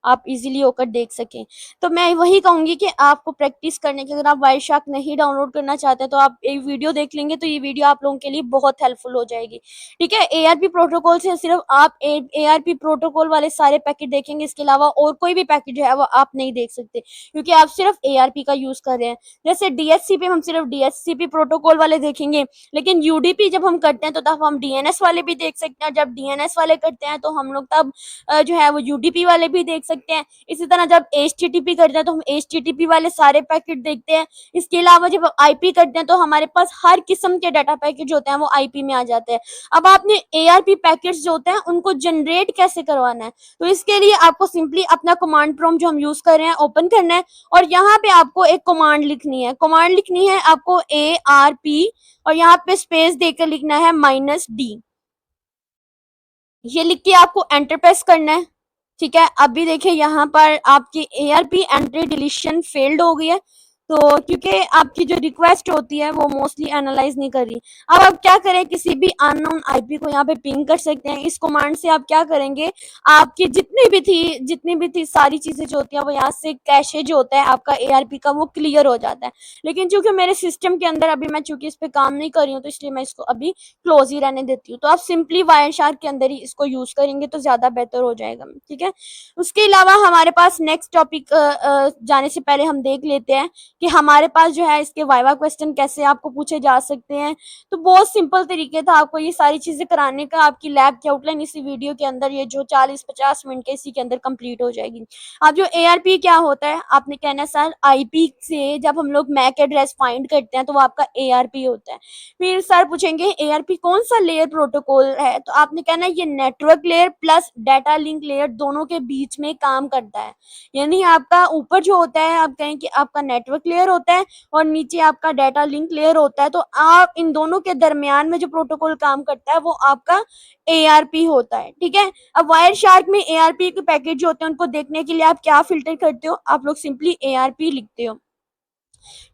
आप इजीली होकर देख सकें। तो मैं वही कहूंगी कि आपको प्रैक्टिस करने की, अगर आप वाई शार्क नहीं डाउनलोड करना चाहते तो आप एक वीडियो देख लेंगे, तो ये वीडियो आप लोगों के लिए बहुत हेल्पफुल हो जाएगी, ठीक है। एआरपी प्रोटोकॉल से सिर्फ आप एआरपी प्रोटोकॉल वाले सारे पैकेट देखेंगे, इसके अलावा और कोई भी पैकेट जो है वो आप नहीं देख सकते, क्योंकि आप सिर्फ एआरपी का यूज कर रहे हैं। जैसे डीएचसीपी हम सिर्फ डीएचसीपी प्रोटोकॉल वाले देखेंगे, लेकिन यूडीपी जब हम करते हैं तो तब हम डीएनएस वाले भी देख सकते हैं, जब डीएनएस वाले करते हैं तो हम लोग तब जो है वो यूडीपी वाले भी देख सकते हैं। इसी तरह जब एचटीटीपी करते हैं तो हम एचटीटीपी वाले सारे पैकेट देखते हैं। इसके अलावा जब आईपी करते हैं तो हमारे पास हर किस्म के डाटा पैकेट जो होते हैं वो आईपी में आ जाते हैं। अब आपने एआरपी पैकेट्स जो होते हैं उनको जनरेट कैसे करवाना है, तो इसके लिए आपको सिंपली अपना कमांड प्रॉम्प्ट जो हम यूज कर रहे हैं ओपन करना है, और यहाँ पे आपको एक कमांड लिखनी है। कमांड लिखनी है आपको ARP और यहाँ पे स्पेस देकर लिखना है -D। ये लिख के आपको एंटर प्रेस करना है, ठीक है। अभी देखिए यहाँ पर आपकी एआरपी एंट्री डिलीशन फेल्ड हो गई है, तो क्योंकि आपकी जो रिक्वेस्ट होती है वो मोस्टली एनालाइज नहीं कर रही। अब आप क्या करें, किसी भी अननोन आईपी को यहाँ पे पिंग कर सकते हैं। इस कमांड से आप क्या करेंगे, आपकी जितनी भी थी सारी चीजें जो होती है वो यहाँ से कैशे जो होता है आपका एआरपी का वो क्लियर हो जाता है। लेकिन चूंकि मेरे सिस्टम के अंदर अभी मैं चूंकि इस पे काम नहीं कर रही हूँ, तो इसलिए मैं इसको अभी क्लोज ही रहने देती हूँ। तो आप सिंपली वायर शार्क के अंदर ही इसको यूज करेंगे तो ज्यादा बेहतर हो जाएगा, ठीक है। उसके अलावा हमारे पास नेक्स्ट टॉपिक जाने से पहले हम देख लेते हैं कि हमारे पास जो है इसके वाइवा क्वेश्चन कैसे आपको पूछे जा सकते हैं। तो बहुत सिंपल तरीके था आपको ये सारी चीजें कराने का। आपकी लैब की आउटलाइन इसी वीडियो के अंदर, ये जो 40-50 मिनट के, इसी के अंदर कंप्लीट हो जाएगी। अब जो एआरपी क्या होता है, आपने कहना है सर आईपी से जब हम लोग मैक एड्रेस फाइंड करते हैं तो वो आपका एआरपी होता है। फिर सर पूछेंगे एआरपी कौन सा लेयर प्रोटोकॉल है, तो आपने कहना है ये network layer plus data link layer दोनों के बीच में काम करता है। यानी आपका ऊपर जो होता है, आप कहें कि आपका नेटवर्क लेयर होता है और नीचे आपका डाटा लिंक लेयर होता है, तो आप इन दोनों के दरमियान में जो प्रोटोकॉल काम करता है वो आपका एआरपी होता है, ठीक है। अब वायर शार्क में एआरपी के पैकेट जो होते हैं उनको देखने के लिए आप क्या फिल्टर करते हो, आप लोग सिंपली एआरपी लिखते हो,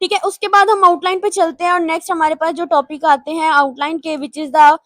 ठीक है। उसके बाद हम आउटलाइन पे चलते हैं और नेक्स्ट हमारे पास जो टॉपिक आते हैं आउटलाइन के, विच is the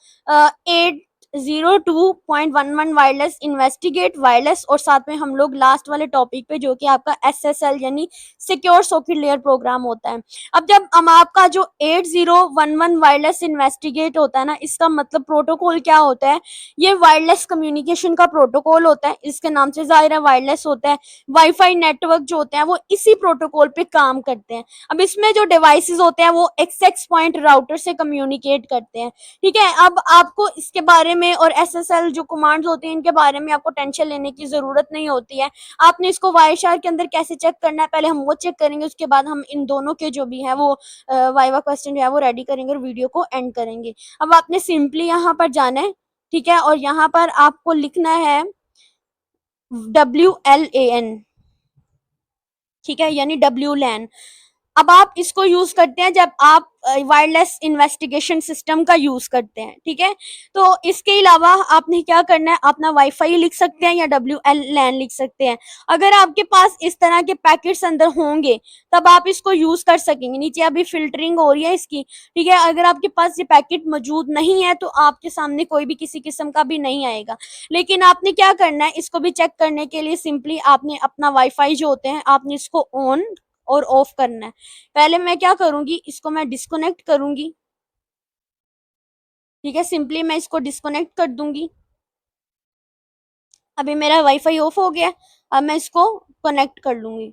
802.11 wireless investigate wireless, और साथ में हम लोग लास्ट वाले टॉपिक पे जो कि आपका एसएसएल यानी सिक्योर सॉकेट लेयर प्रोग्राम होता है। अब जब हम आपका जो 8011 वायरलेस इन्वेस्टिगेट होता है ना, इसका मतलब प्रोटोकॉल क्या होता है, ये वायरलेस कम्युनिकेशन का प्रोटोकॉल होता है। इसके नाम से जाहिर है वायरलेस होता है। वाईफाई नेटवर्क जो होते हैं वो इसी प्रोटोकॉल पे काम करते हैं। अब इसमें जो डिवाइसेस होते हैं वो एक्सेस पॉइंट राउटर से कम्युनिकेट करते हैं, ठीक है। अब आपको इसके बारे में और एसएसएल जो कमांड्स होते हैं इनके बारे में आपको टेंशन लेने की जरूरत नहीं होती है। आपने इसको वायरशार के अंदर कैसे चेक करना है, पहले हम वो चेक करेंगे, उसके बाद हम इन दोनों के जो भी है वो वाइवा क्वेश्चन जो है वो रेडी करेंगे और वीडियो को एंड करेंगे। अब आपने सिंपली यहाँ पर जाना है, ठीक है, और यहाँ पर आपको लिखना है WLAN, ठीक है, यानी WLAN। अब आप इसको यूज करते हैं जब आप वायरलेस इन्वेस्टिगेशन सिस्टम का यूज करते हैं, ठीक है। तो इसके अलावा आपने क्या करना है, अपना वाईफाई लिख सकते हैं या WLAN लिख सकते हैं। अगर आपके पास इस तरह के पैकेट्स अंदर होंगे तब आप इसको यूज कर सकेंगे। नीचे अभी फिल्टरिंग हो रही है इसकी, ठीक है। अगर आपके पास ये पैकेट मौजूद नहीं है तो आपके सामने कोई भी किसी किस्म का भी नहीं आएगा। लेकिन आपने क्या करना है, इसको भी चेक करने के लिए सिंपली आपने अपना वाईफाई जो होते हैं आपने इसको ऑन और ऑफ करना है। पहले मैं क्या करूंगी, इसको मैं डिस्कनेक्ट करूंगी, ठीक है। सिंपली मैं इसको डिस्कनेक्ट कर दूंगी। अभी मेरा वाईफाई ऑफ हो गया। अब मैं इसको कनेक्ट कर लूंगी,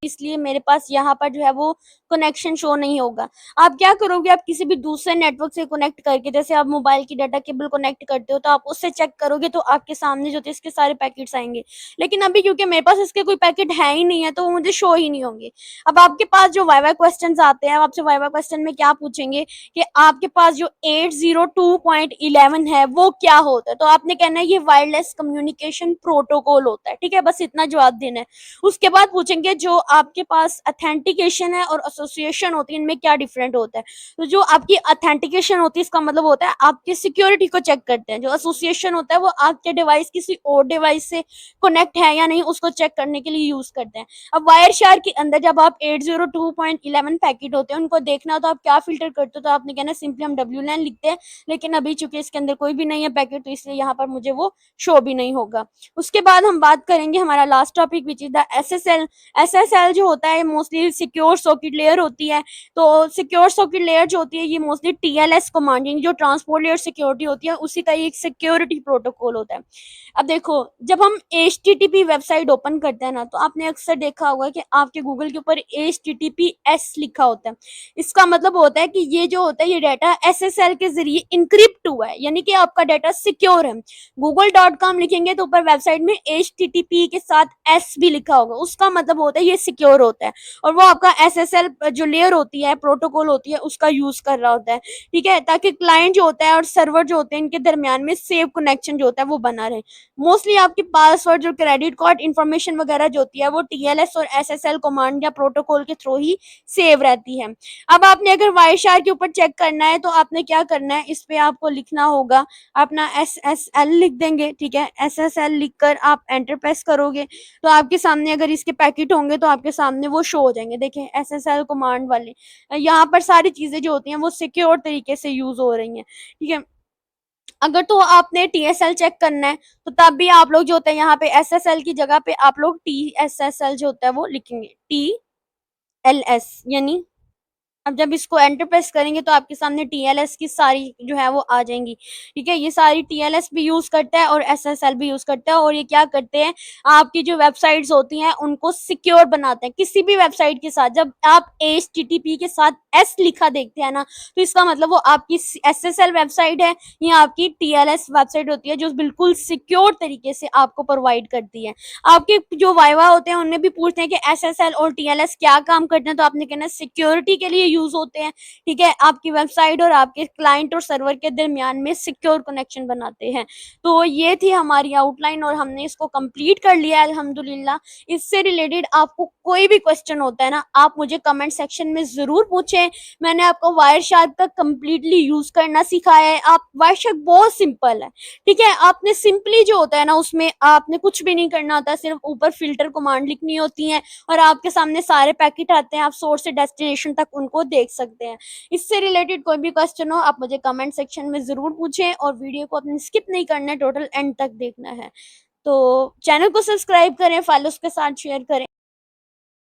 इसलिए मेरे पास यहाँ पर जो है वो कनेक्शन शो नहीं होगा। आप क्या करोगे, आप किसी भी दूसरे नेटवर्क से कनेक्ट करके, जैसे आप मोबाइल की डाटा केबल कनेक्ट करते हो तो आप उससे चेक करोगे तो आपके सामने जो थे इसके सारे पैकेट्स आएंगे। लेकिन अभी क्योंकि मेरे पास इसके कोई पैकेट है ही नहीं है तो वो मुझे शो ही नहीं होंगे। अब आपके पास जो वाइवा क्वेश्चन आते हैं, आपसे वाइवा क्वेश्चन में क्या पूछेंगे कि आपके पास जो 802.11 है वो क्या होता है, तो आपने कहना है ये वायरलेस कम्युनिकेशन प्रोटोकॉल होता है, ठीक है। बस इतना जवाब देना है। उसके बाद पूछेंगे जो आपके पास अथेंटिकेशन है और एसोसिएशन होती है, इनमें क्या डिफरेंट होता है। तो जो आपकी अथेंटिकेशन होती है इसका मतलब होता है आपके सिक्योरिटी को चेक करते हैं। जो एसोसिएशन होता है वो आपके डिवाइस किसी और डिवाइस से कनेक्ट है या नहीं उसको चेक करने के लिए यूज करते हैं। अब वायर शार के अंदर जब आप 802.11 पैकेट होते हैं उनको देखना हो तो आप क्या फिल्टर करते हो, तो आपने कहना सिंपली हम WLAN लिखते हैं। लेकिन अभी चूंकि इसके अंदर कोई भी नहीं है पैकेट तो इसलिए यहाँ पर मुझे वो शो भी नहीं होगा। उसके बाद हम बात करेंगे हमारा last topic which is the SSL जो होता है मोस्टली सिक्योर सॉकेट लेयर होती है। तो सिक्योर सॉकेट लेयर जो होती है ये मोस्टली TLS कमांड, जो ट्रांसपोर्ट लेयर सिक्योरिटी होती है उसी का एक सिक्योरिटी प्रोटोकॉल होता है। अब देखो, जब हम HTTP वेबसाइट ओपन करते हैं ना तो आपने अक्सर देखा होगा कि आपके गूगल के ऊपर HTTPS लिखा होता है। इसका मतलब होता है कि ये जो होता है ये डाटा SSL के जरिए इनक्रिप्ट हुआ है, यानी कि आपका डाटा सिक्योर है। google.com लिखेंगे तो ऊपर वेबसाइट में HTTP के साथ S भी लिखा होगा, उसका मतलब होता है ये सिक्योर होता है। और वो आपका SSL जो लेयर होती है, प्रोटोकॉल होती है, उसका यूज कर रहा होता है, ठीक है, ताकि क्लाइंट जो होता है और सर्वर जो होते हैं इनके दरमियान में सेफ कनेक्शन जो होता है वो बना रहे। मोस्टली आपकी पासवर्ड जो क्रेडिट कार्ड इंफॉर्मेशन वगैरह जो होती है वो TLS और SSL कमांड या प्रोटोकॉल के थ्रू ही सेव रहती है। अब आपने अगर वायरशार के ऊपर चेक करना है तो आपने क्या करना है, इस पे आपको लिखना होगा अपना SSL लिख देंगे, ठीक है। SSL लिखकर आप एंटर प्रेस करोगे तो आपके सामने अगर इसके पैकेट होंगे तो आपके सामने वो शो हो जाएंगे। देखें SSL कमांड वाले, यहाँ पर सारी चीजें जो होती हैं वो सिक्योर तरीके से यूज हो रही हैं, ठीक है। अगर तो आपने TSL चेक करना है तो तब भी आप लोग जो होते हैं यहाँ पे SSL की जगह पे आप लोग TSSL जो होता है वो लिखेंगे, TLS यानी। अब जब इसको एंटर प्रेस करेंगे तो आपके सामने TLS की सारी जो है वो आ जाएंगी, ठीक है। ये सारी TLS भी यूज करता है और SSL भी यूज करता है, और ये क्या करते हैं, आपकी जो वेबसाइट्स होती हैं उनको सिक्योर बनाते हैं। किसी भी वेबसाइट के साथ जब आप HTTP के साथ S लिखा देखते हैं ना तो इसका मतलब वो आपकी SSL वेबसाइट है या आपकी TLS वेबसाइट होती है जो बिल्कुल सिक्योर तरीके से आपको प्रोवाइड करती है। आपके जो वाइवा होते हैं उनमें भी पूछते हैं कि SSL और TLS क्या काम करते हैं, तो आपने कहना सिक्योरिटी के लिए यूज होते हैं, ठीक है। आपकी वेबसाइट और आपके क्लाइंट और सर्वर के दरमियान में सिक्योर कनेक्शन बनाते हैं। तो ये थी हमारी आउटलाइन और हमने इसको कंप्लीट कर लिया है अल्हम्दुलिल्लाह। इससे रिलेटेड आपको कोई भी क्वेश्चन होता है ना आप मुझे कमेंट सेक्शन में जरूर पूछें। मैंने आपको वायर शार्क का कंप्लीटली यूज करना सिखाया है। आप वायर शार्क बहुत सिंपल है, ठीक है। आपने सिंपली जो होता है ना उसमें आपने कुछ भी नहीं करना होता, सिर्फ ऊपर फिल्टर कमांड लिखनी होती है और आपके सामने सारे पैकेट आते हैं, आप सोर्स से डेस्टिनेशन तक उनको देख सकते हैं। इससे रिलेटेड कोई भी क्वेश्चन हो आप मुझे कमेंट सेक्शन में जरूर पूछें और वीडियो को अपने स्किप नहीं करना है, टोटल एंड तक देखना है। तो चैनल को सब्सक्राइब करें, फॉलोअर्स के साथ शेयर करें।